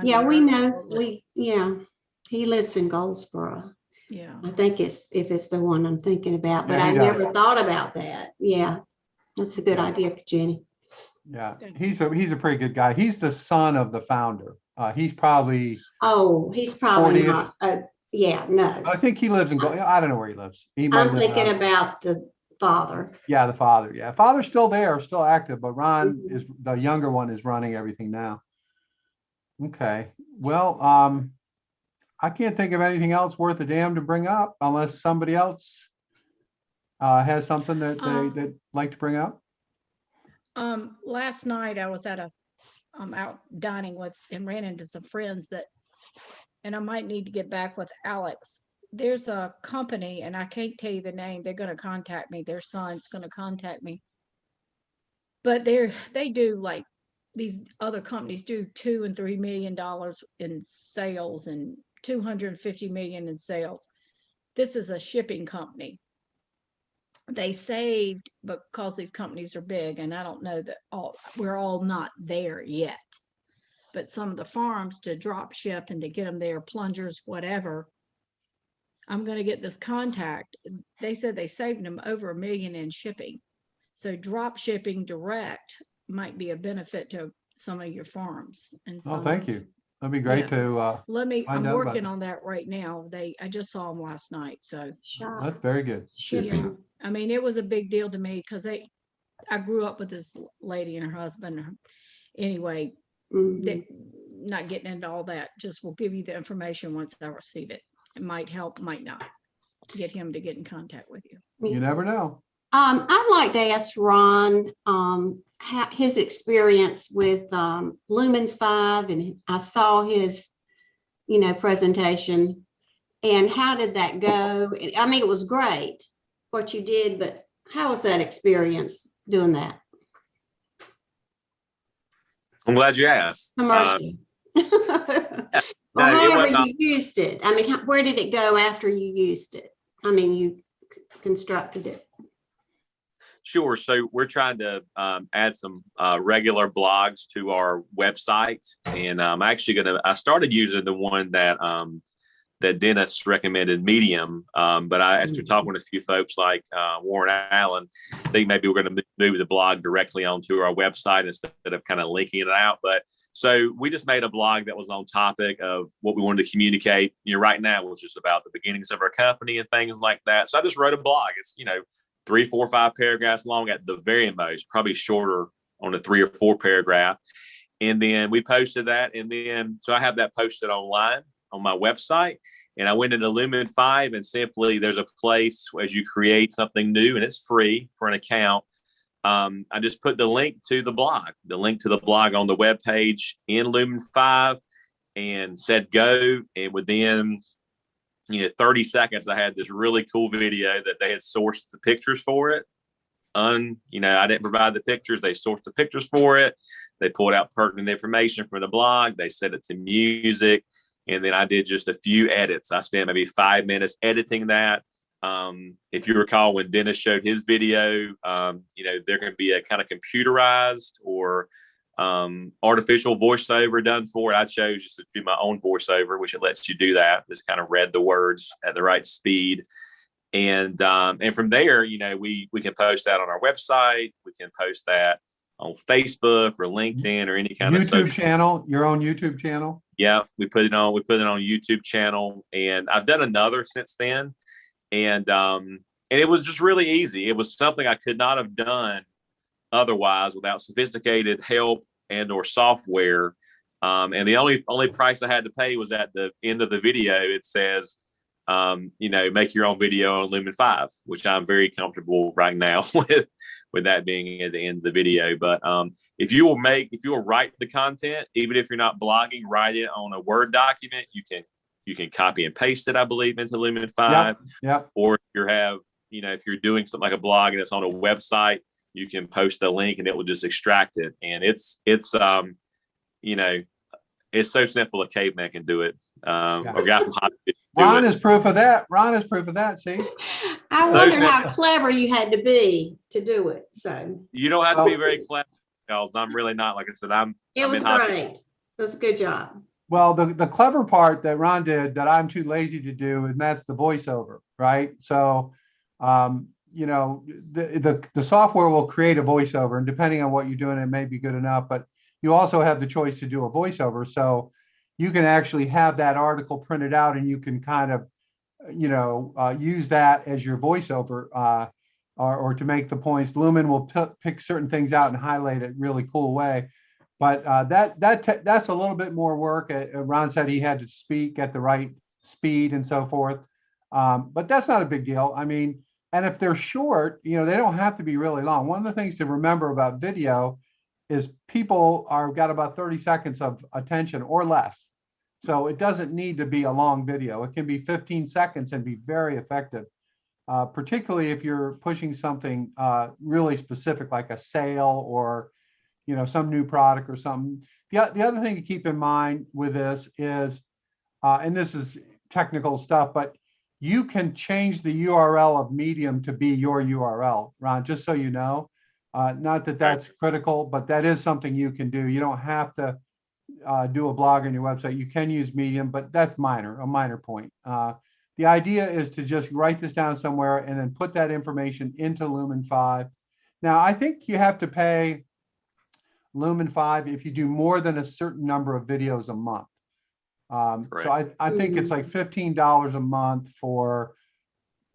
Yeah, we know. Underwear. He lives in Goldsboro. Yeah. I think if it's the one I'm thinking about, but Yeah, I he does. never thought about that. Yeah, that's a good Yeah. idea, Jenny. Yeah, he's a pretty good guy. He's the son of the founder. He's probably, Oh, he's probably 40-ish. not. Yeah, no. I think he lives in, I don't know where he lives. He might I'm live thinking out- about the father. Yeah, the father. Yeah, father's still there, still active, but Ron Mhm. is, the younger one is running everything now. Okay, well, I can't think of anything else worth a damn to bring up unless somebody else has something that they'd like to bring up. Last night I was out dining with and ran into some friends and I might need to get back with Alex. There's a company and I can't tell you the name. They're going to contact me. Their son's going to contact me. But they do, like these other companies do $2 and $3 million in sales and 250 million in sales. This is a shipping company. they saved, because these companies are big, and I don't know that we're all not there yet. But some of the farms to drop ship and to get them there, plungers, whatever. I'm going to get this contact. They said they saved them over $1 million in shipping. So drop shipping direct might be a benefit to some of your farms. And Oh, some thank of- you. That'd be great Yes. to, I'm find out about working that. on that right now. I just saw them last night. So Sure. That's very good. Shipping. I mean, it was a big deal to me because I grew up with this lady and her husband. Anyway, Mhm. not getting into all that, just will give you the information once I receive it. It might help, might not. Get him to get in contact with you. You never know. I'd like to ask Ron, his experience with Lumens 5, and I saw his, presentation. And how did that go? I mean, it was great what you did, but how was that experience doing that? I'm glad you asked. Commercial. Well, no, it however was, you used it. I mean, where did it go after you used it? I mean, you constructed it. Sure. So we're trying to add some regular blogs to our website, and I'm actually I started using the one that Dennis recommended, Medium, but after talking to a few folks like Warren Allen, I think maybe we're going to move the blog directly onto our website instead of kind of linking it out. But so we just made a blog that was on topic of what we wanted to communicate, right now, which is about the beginnings of our company and things like that. So I just wrote a blog. It's 3, 4, 5 paragraphs long at the very most, probably shorter on a 3 or 4 paragraph. And then we posted that. And then, so I have that posted online on my website. And I went into Lumen 5, and simply there's a place as you create something new, and it's free for an account. I just put the link to the blog on the web page in Lumen 5 and said go. And within 30 seconds, I had this really cool video that they had sourced the pictures for it. I didn't provide the pictures. They sourced the pictures for it. They pulled out pertinent information from the blog. They set it to music. And then I did just a few edits. I spent maybe 5 minutes editing that. If you recall, when Dennis showed his video, there can be a kind of computerized or artificial voiceover done for it. I chose just to do my own voiceover, which it lets you do that. Just kind of read the words at the right speed. And from there, we can post that on our website. We can post that on Facebook or LinkedIn or any kind of YouTube channel, your own YouTube channel. Yeah, we put it on YouTube channel, and I've done another since then. And it was just really easy. It was something I could not have done otherwise without sophisticated help and or software. And the only price I had to pay was at the end of the video. It says, make your own video on Lumen 5, which I'm very comfortable right now with that being at the end of the video. But if you will write the content, even if you're not blogging, write it on a Word document. You can copy and paste it, I believe, into Lumen 5. Yep. Or if you're doing something like a blog and it's on a website, you can post the link and it will just extract it. And it's so simple a caveman can do it. Or guy from Hollywood. Ron is proof of that. See, I wonder how clever you had to be to do it. So you don't have to be very clever, because I'm really not. Like I said, It was great. It was a good job. Well, the clever part that Ron did that I'm too lazy to do, and that's the voiceover, right? So, the software will create a voiceover, and depending on what you're doing, it may be good enough, but you also have the choice to do a voiceover. So you can actually have that article printed out, and you can kind of, use that as your voiceover, or to make the points. Lumen will pick certain things out and highlight it really cool way. But that's a little bit more work. Ron said he had to speak at the right speed and so forth. But that's not a big deal. I mean, and if they're short, they don't have to be really long. One of the things to remember about video is people got about 30 seconds of attention or less. So it doesn't need to be a long video. It can be 15 seconds and be very effective, particularly if you're pushing something really specific, like a sale or some new product or something. The other thing to keep in mind with this is, and this is technical stuff, but you can change the URL of Medium to be your URL, Ron, just so you know. Not that that's critical, but that is something you can do. You don't have to do a blog on your website. You can use Medium, but that's a minor point. The idea is to just write this down somewhere and then put that information into Lumen 5. Now, I think you have to pay Lumen 5 if you do more than a certain number of videos a month. So I think it's like $15 a month for,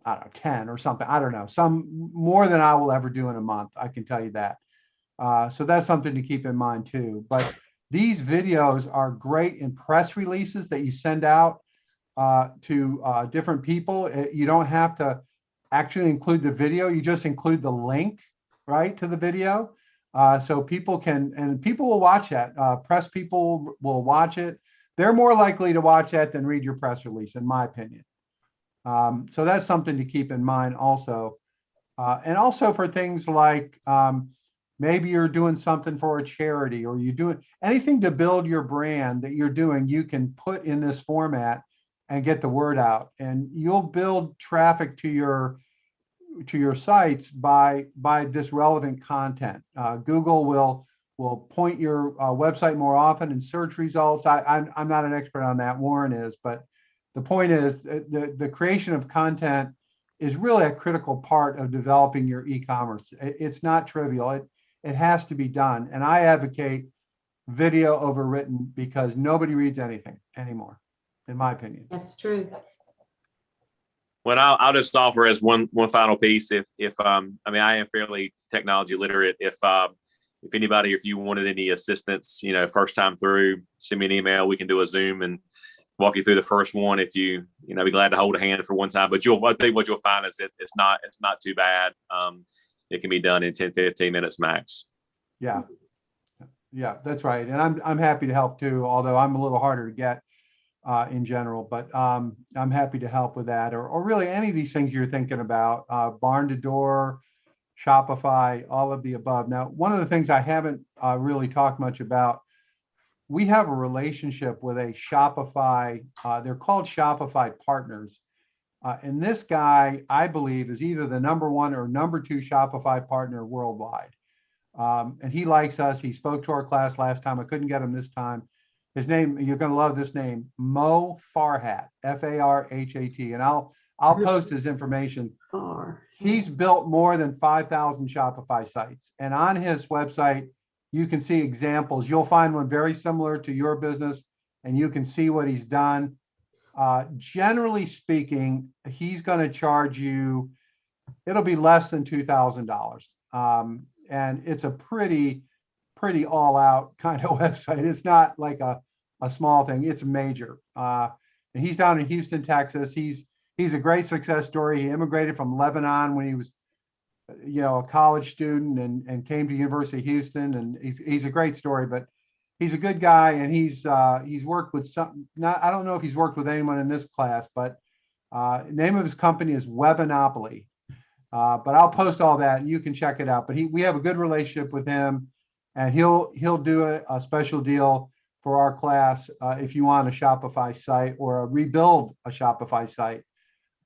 I don't know, 10 or something. I don't know, some more than I will ever do in a month. I can tell you that. So that's something to keep in mind too. But these videos are great in press releases that you send out to different people. You don't have to actually include the video. You just include the link, right, to the video. So people will watch that. Press people will watch it. They're more likely to watch that than read your press release, in my opinion. So that's something to keep in mind also. And also for things like maybe you're doing something for a charity, or you're doing anything to build your brand that you're doing, you can put in this format and get the word out. And you'll build traffic to your sites by this relevant content. Google will point your website more often in search results. I'm not an expert on that. Warren is, but the point is the creation of content is really a critical part of developing your e-commerce. It's not trivial. It has to be done. And I advocate video over written because nobody reads anything anymore, in my opinion. That's true. Well, I'll just offer as one final piece. If I mean, I am fairly technology literate. If anybody, if you wanted any assistance, first time through, send me an email. We can do a Zoom and walk you through the first one. If you be glad to hold a hand for one time. But I think what you'll find is it's not too bad. It can be done in 10, 15 minutes max. Yeah, that's right. And I'm happy to help too, although I'm a little harder to get in general, but I'm happy to help with that, or really any of these things you're thinking about, barn to door, Shopify, all of the above. Now, one of the things I haven't really talked much about, we have a relationship with a Shopify, they're called Shopify partners. And this guy, I believe, is either the #1 or #2 Shopify partner worldwide. And he likes us. He spoke to our class last time. I couldn't get him this time. His name, you're going to love this name, Mo Farhat, Farhat. And I'll post his information. He's built more than 5,000 Shopify sites. And on his website, you can see examples. You'll find one very similar to your business, and you can see what he's done. Generally speaking, he's going to charge you, it'll be less than $2,000. And it's a pretty all out kind of website. It's not like a small thing. It's major. And he's down in Houston, Texas. He's a great success story. He immigrated from Lebanon when he was, a college student and came to University of Houston. And he's a great story, but he's a good guy. And he's worked with I don't know if he's worked with anyone in this class, but name of his company is Webinopoly. But I'll post all that and you can check it out. But we have a good relationship with him, and he'll do a special deal for our class if you want a Shopify site or rebuild a Shopify site.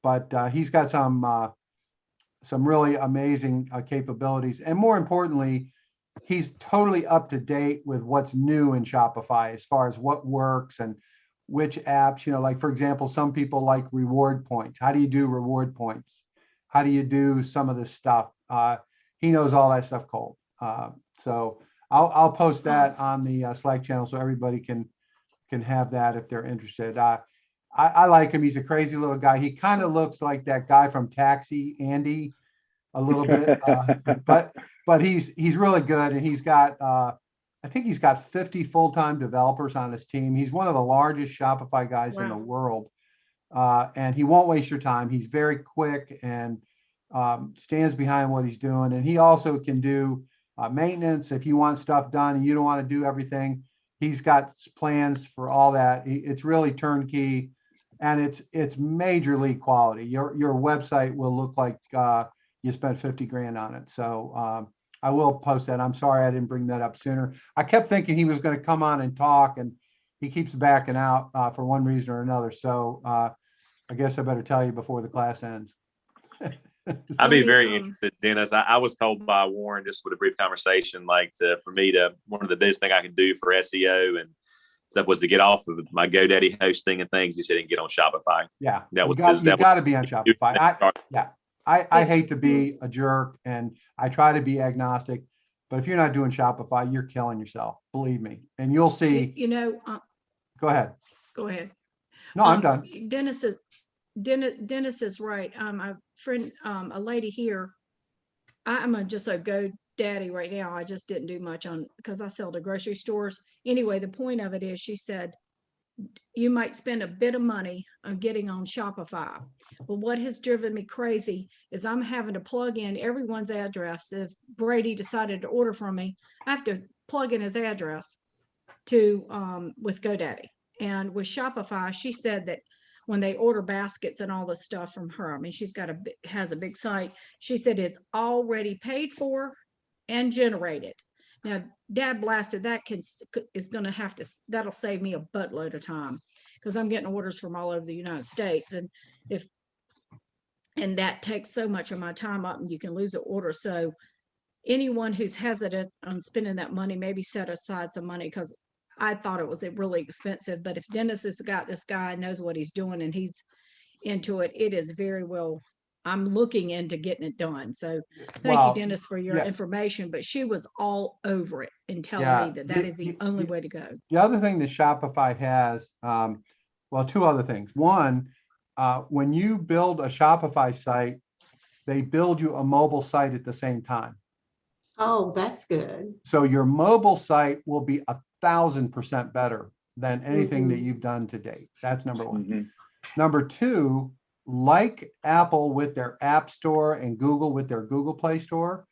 But he's got some really amazing capabilities, and more importantly, he's totally up to date with what's new in Shopify as far as what works and which apps. Like for example, some people like reward points. How do you do reward points? How do you do some of this stuff? He knows all that stuff cold. So I'll post that on the Slack channel so everybody can have that if they're interested. I like him. He's a crazy little guy. He kind of looks like that guy from Taxi, Andy, a little bit, but he's really good. And he's got I think he's got 50 full-time developers on his team. He's one of the largest Shopify guys in the world. And he won't waste your time. He's very quick and stands behind what he's doing. And he also can do maintenance. If you want stuff done and you don't want to do everything, he's got plans for all that. It's really turnkey, and it's majorly quality. Your website will look like you spent 50 grand on it. So I will post that. I'm sorry I didn't bring that up sooner. I kept thinking he was going to come on and talk, and he keeps backing out for one reason or another. So I guess I better tell you before the class ends. I'd be We, very interested, Dennis. I was told by Warren, just with a brief conversation, like for me to, one of the biggest thing I can do for SEO and stuff was to get off of my GoDaddy hosting and things. He said, and get on Shopify. Yeah, That was you got to be on that was- Shopify. I hate to be a jerk and I try to be agnostic, but if you're not doing Shopify, you're killing yourself. Believe me. And you'll see. Go ahead. Go ahead. No, I'm done. Dennis is right. A lady here, I'm just a GoDaddy right now. I just didn't do much on, because I sell to grocery stores. Anyway, the point of it is, she said, you might spend a bit of money on getting on Shopify. Well, what has driven me crazy is I'm having to plug in everyone's address. If Brady decided to order from me, I have to plug in his address to with GoDaddy. And with Shopify, she said that when they order baskets and all this stuff from her, I mean, she's has a big site. She said it's already paid for and generated. Now, dad blasted, that is going to have to, that'll save me a buttload of time, because I'm getting orders from all over the United States. And that takes so much of my time up, and you can lose an order. So anyone who's hesitant on spending that money, maybe set aside some money, because I thought it was really expensive. But if Dennis has got this guy, knows what he's doing, and he's into it, it is very well. I'm looking into getting it done. So thank you, Dennis, for your information. But she was all over it and telling me that is the only way to go. The other thing that Shopify has, well, two other things. One, when you build a Shopify site, they build you a mobile site at the same time. Oh, that's good. So your mobile site will be 1,000% better than anything that you've done to date. That's number one. Number two, like Apple with their App Store and Google with their Google Play Store,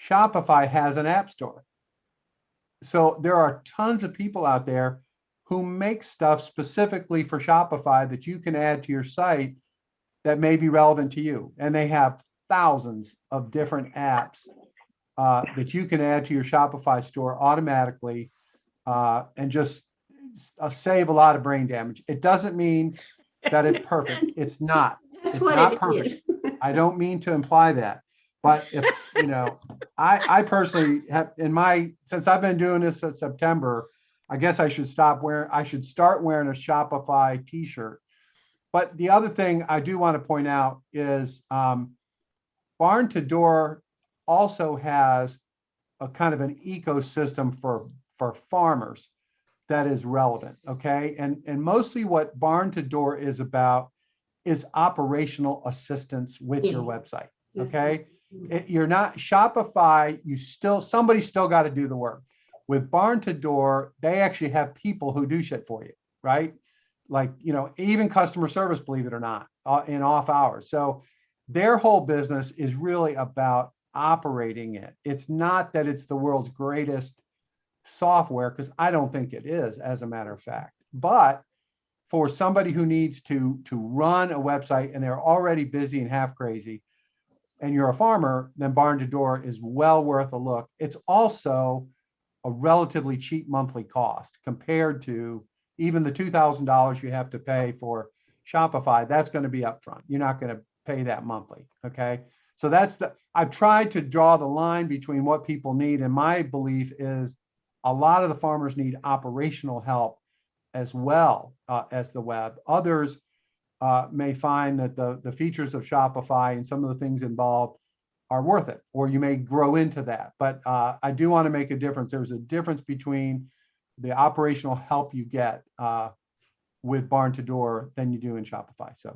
Shopify has an App Store. So there are tons of people out there who make stuff specifically for Shopify that you can add to your site that may be relevant to you. And they have thousands of different apps that you can add to your Shopify store automatically and just save a lot of brain damage. It doesn't mean that it's perfect. It's not. It's not perfect. I don't mean to imply that. But if, I personally have since I've been doing this since September, I guess I should start wearing a Shopify t-shirt. But the other thing I do want to point out is Barn to Door also has a kind of an ecosystem for farmers that is relevant. Okay. And mostly what Barn to Door is about is operational assistance with your website. Okay. You're not Shopify. Somebody still got to do the work. With Barn to Door, they actually have people who do shit for you, right? Like, even customer service, believe it or not, in off hours. So their whole business is really about operating it. It's not that it's the world's greatest software, because I don't think it is, as a matter of fact. But for somebody who needs to run a website and they're already busy and half crazy, and you're a farmer, then Barn to Door is well worth a look. It's also a relatively cheap monthly cost compared to even the $2,000 you have to pay for Shopify. That's going to be upfront. You're not going to pay that monthly. Okay. So I've tried to draw the line between what people need. And my belief is a lot of the farmers need operational help as well as the web. Others may find that the features of Shopify and some of the things involved are worth it, or you may grow into that. But I do want to make a difference. There's a difference between the operational help you get with Barn to Door than you do in Shopify. So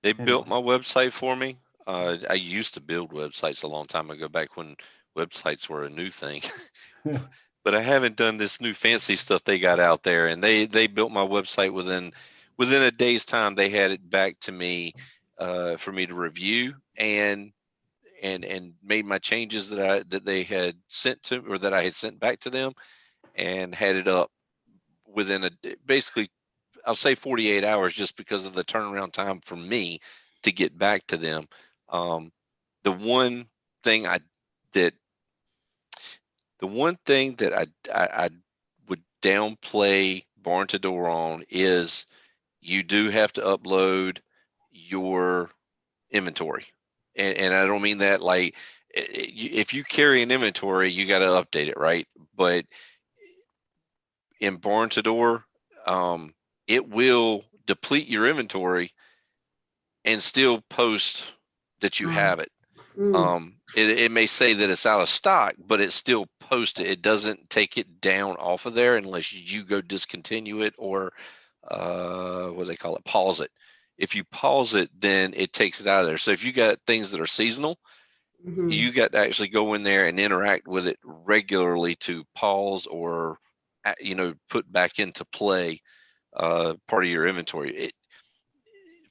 they built my website for me. I used to build websites a long time ago, back when websites were a new thing. But I haven't done this new fancy stuff they got out there. And they built my website within a day's time. They had it back to me for me to review and made my changes that they had sent to, or that I had sent back to them, and had it up within basically, I'll say 48 hours, just because of the turnaround time for me to get back to them. The one thing that I would downplay Barn to Door on is, you do have to upload your inventory. And I don't mean that like, if you carry an inventory, you got to update it, right? But in barn to door, it will deplete your inventory and still post that you have it. It may say that it's out of stock, but it still posts it. It doesn't take it down off of there unless you go discontinue it or what do they call it? Pause it. If you pause it, then it takes it out of there. So if you got things that are seasonal, you got to actually go in there and interact with it regularly to pause or, put back into play part of your inventory.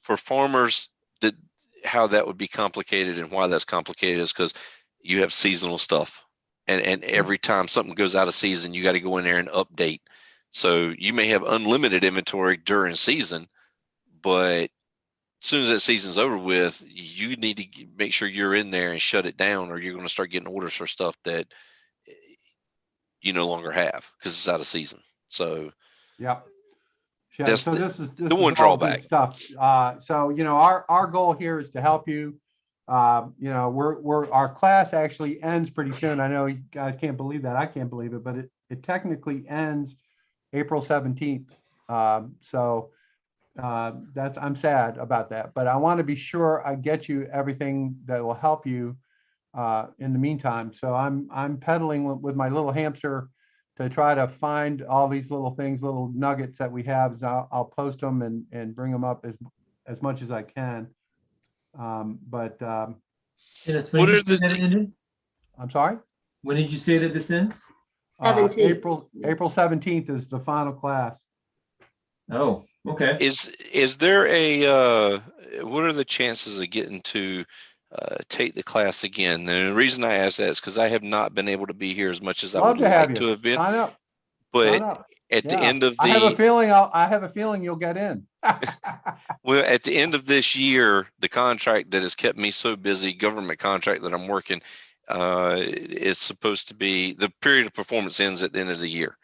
For farmers, how that would be complicated and why that's complicated is because you have seasonal stuff. And every time something goes out of season, you got to go in there and update. So you may have unlimited inventory during season, but as soon as that season's over with, you need to make sure you're in there and shut it down, or you're going to start getting orders for stuff that you no longer have because it's out of season. So Yep. Yeah, that's so this is the one all good drawback. stuff. So our goal here is to help you. Our class actually ends pretty soon. I know you guys can't believe that. I can't believe it, but it technically ends April 17th. I'm sad about that, but I want to be sure I get you everything that will help you in the meantime. So I'm pedaling with my little hamster to try to find all these little things, little nuggets that we have. So I'll post them and bring them up as much as I can. Dennis, What when did are you say that it ended? I'm sorry? When did you say that this ends? 17th. April 17th is the final class. Oh, okay. Is there a what are the chances of getting to take the class again? And the reason I ask that is because I have not been able to be here as much as I Love would to have like you. to have been. Sign up. Sign But up. at the Yeah. end of I have a the feeling you'll get in. well, at the end of this year, the contract that has kept me so busy, government contract that I'm working, it's supposed to be the period of performance ends at the end of the year.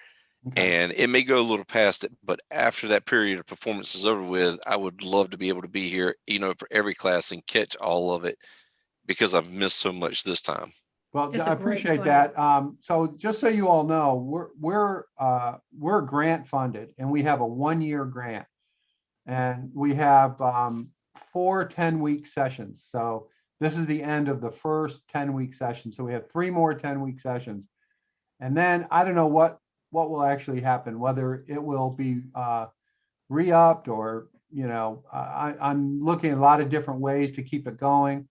Okay. And it may go a little past it, but after that period of performance is over with, I would love to be able to be here, for every class and catch all of it because I've missed so much this time. Well, It's I a great appreciate class. that. So just so you all know, we're grant funded and we have a 1-year grant, and we have 4 10-week sessions. So this is the end of the first 10-week session. So we have 3 more 10-week sessions, and then I don't know what will actually happen, whether it will be re-upped or I'm looking at a lot of different ways to keep it going.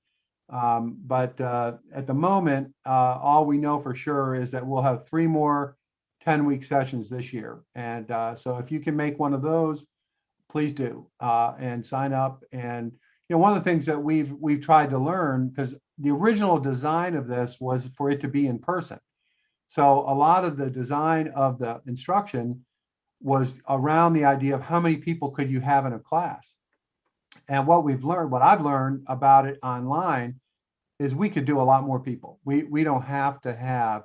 But at the moment, all we know for sure is that we'll have 3 more 10-week sessions this year. And so if you can make one of those, please do and sign up. And one of the things that we've tried to learn, because the original design of this was for it to be in person. So a lot of the design of the instruction was around the idea of how many people could you have in a class. And what I've learned about it online is we could do a lot more people. We don't have to have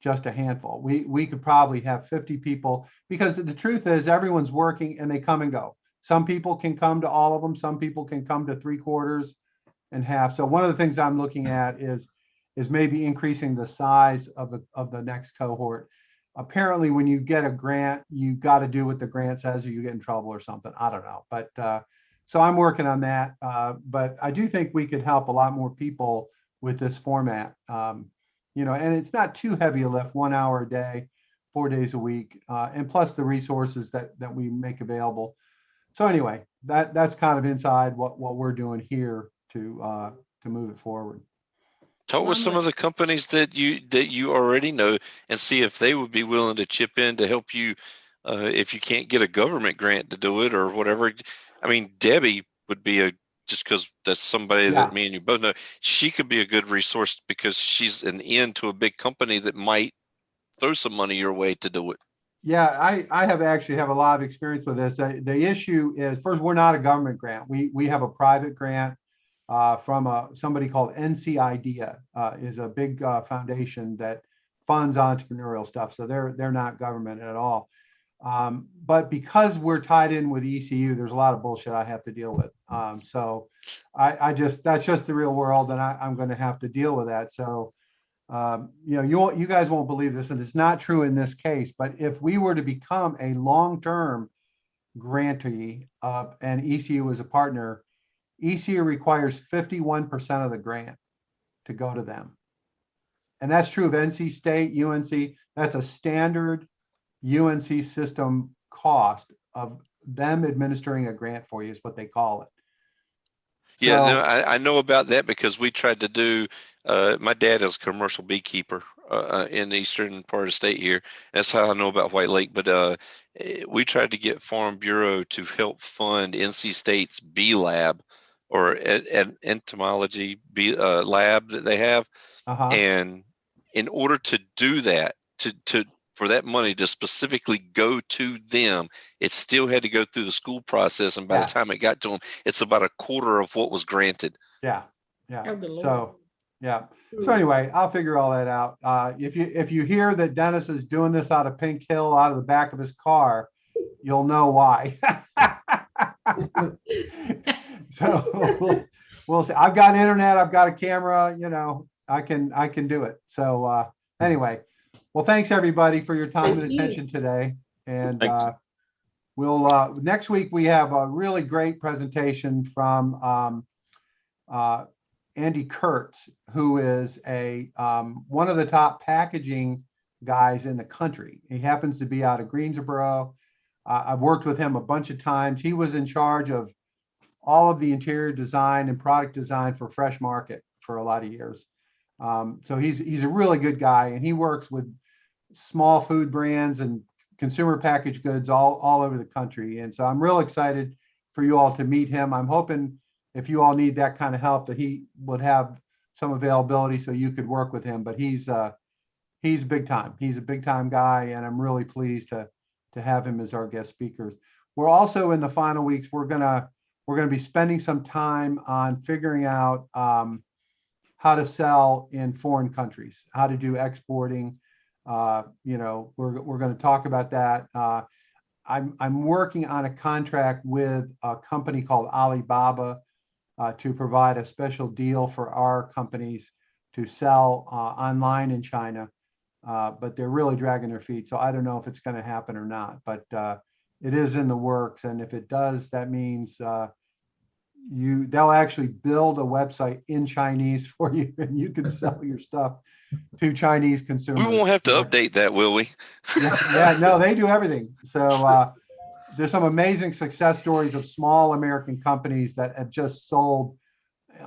just a handful. We could probably have 50 people, because the truth is everyone's working and they come and go. Some people can come to all of them. Some people can come to 3/4 and half. So one of the things I'm looking at is maybe increasing the size of the next cohort. Apparently, when you get a grant, you got to do what the grant says, or you get in trouble or something. I don't know, but so I'm working on that. But I do think we could help a lot more people with this format. And it's not too heavy a lift, 1 hour a day, 4 days a week, and plus the resources that we make available. So anyway, that's kind of inside what we're doing here to move it forward. Talk with some of the companies that you already know and see if they would be willing to chip in to help you if you can't get a government grant to do it or whatever. I mean, Debbie would be just because that's somebody that me and you both know, she could be a good resource because she's an in to a big company that might throw some money your way to do it. Yeah, I have actually have a lot of experience with this. The issue is, first, we're not a government grant. We have a private grant from somebody called NC Idea, is a big foundation that funds entrepreneurial stuff. So they're not government at all. But because we're tied in with ECU, there's a lot of bullshit I have to deal with. So that's just the real world, and I'm going to have to deal with that. So, you guys won't believe this, and it's not true in this case, but if we were to become a long-term grantee and ECU is a partner, ECU requires 51% of the grant to go to them. And that's true of NC State, UNC. That's a standard UNC system cost of them administering a grant for you is what they call it. Yeah, So- no, I know about that because we tried to do, my dad is a commercial beekeeper in the eastern part of the state here. That's how I know about White Lake. But we tried to get Farm Bureau to help fund NC State's bee lab or an entomology bee lab that they have. And in order to do that, for that money to specifically go to them, it still had to go through the school process. And by the time it got to them, it's about a quarter of what was granted. Yeah. Oh, good Lord. So, yeah. So anyway, I'll figure all that out. If you hear that Dennis is doing this out of Pink Hill, out of the back of his car, you'll know why. So we'll see. I've got internet. I've got a camera. I can do it. So anyway. Well, thanks everybody for your time and attention today. And we'll next week we have a really great presentation from Andy Kurtz, who is one of the top packaging guys in the country. He happens to be out of Greensboro. I've worked with him a bunch of times. He was in charge of all of the interior design and product design for Fresh Market for a lot of years. So he's a really good guy, and he works with small food brands and consumer packaged goods all over the country. And so I'm real excited for you all to meet him. I'm hoping if you all need that kind of help that he would have some availability so you could work with him. But he's big time. He's a big time guy, and I'm really pleased to have him as our guest speakers. We're also in the final weeks. We're gonna be spending some time on figuring out how to sell in foreign countries, how to do exporting. We're going to talk about that. I'm working on a contract with a company called Alibaba to provide a special deal for our companies to sell online in China, but they're really dragging their feet. So I don't know if it's going to happen or not, but it is in the works. And if it does, that means they'll actually build a website in Chinese for you, and you can sell your stuff to Chinese consumers. We won't have to update that, will we? Yeah, no, they do everything. So there's some amazing success stories of small American companies that have just sold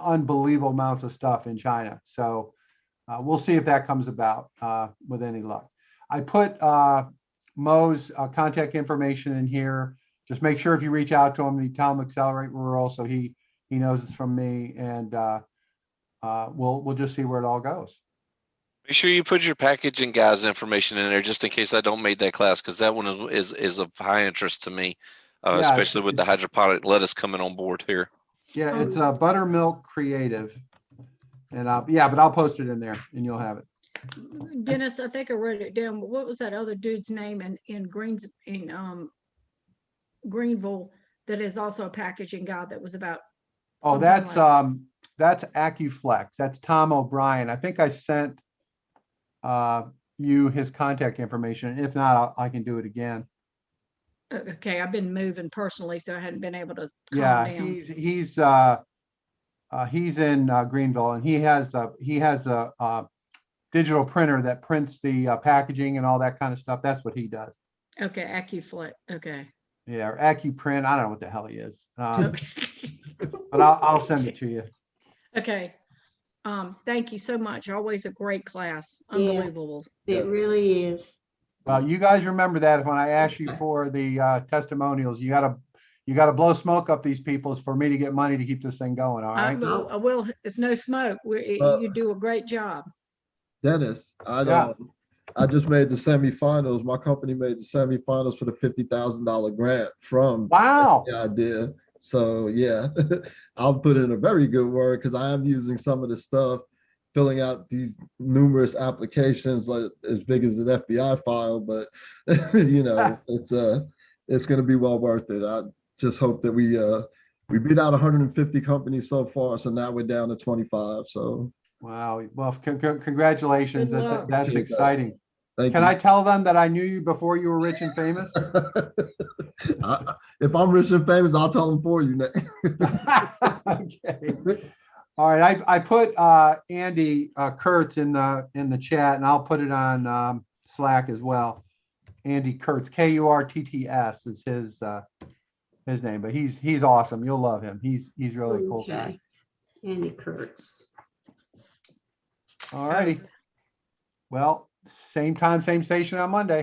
unbelievable amounts of stuff in China. So we'll see if that comes about with any luck. I put Mo's contact information in here. Just make sure if you reach out to him, you tell him Accelerate Rural, so he knows it's from me, and we'll just see where it all goes. Make sure you put your packaging guys' information in there just in case I don't make that class, because that one is of high interest to me, especially with the hydroponic lettuce coming on board here. Yeah, it's a Buttermilk Creative, and but I'll post it in there, and you'll have it. Dennis, I think I wrote it down. What was that other dude's name in Greenville that is also a packaging guy that was about? Oh, that's AccuFlex. That's Tom O'Brien. I think I sent you his contact information. If not, I can do it again. Okay, I've been moving personally, so I hadn't been able to. Yeah, he's in Greenville, and he has the digital printer that prints the packaging and all that kind of stuff. That's what he does. Okay, AccuFlex. Okay. Yeah, or AccuPrint. I don't know what the hell he is. But I'll send it to you. Okay. Thank you so much. Always a great class. Unbelievable. Yes, it really is. Well, you guys remember that when I ask you for the testimonials, you gotta blow smoke up these people's for me to get money to keep this thing going. All right. I will. It's no smoke. You do a great job. Dennis, I just made the semifinals. My company made the semifinals for the $50,000 grant from the idea. So yeah, I'll put in a very good word because I am using some of the stuff filling out these numerous applications like as big as an FBI file, but it's going to be well worth it. I just hope that we beat out 150 companies so far, so now we're down to 25. So Wow. Well, congratulations. Good luck. That's Appreciate that. exciting. thank Can you. I tell them that I knew you before you were rich and famous? If I'm rich and famous, I'll tell them for you. Nick. Okay. All right. I put Andy Kurtz in the chat, and I'll put it on Slack as well. Andy Kurtz, Kurtts is his name, but he's awesome. You'll love him. He's really a cool guy. Okay. Andy Kurtz. All righty. Well, same time, same station on Monday.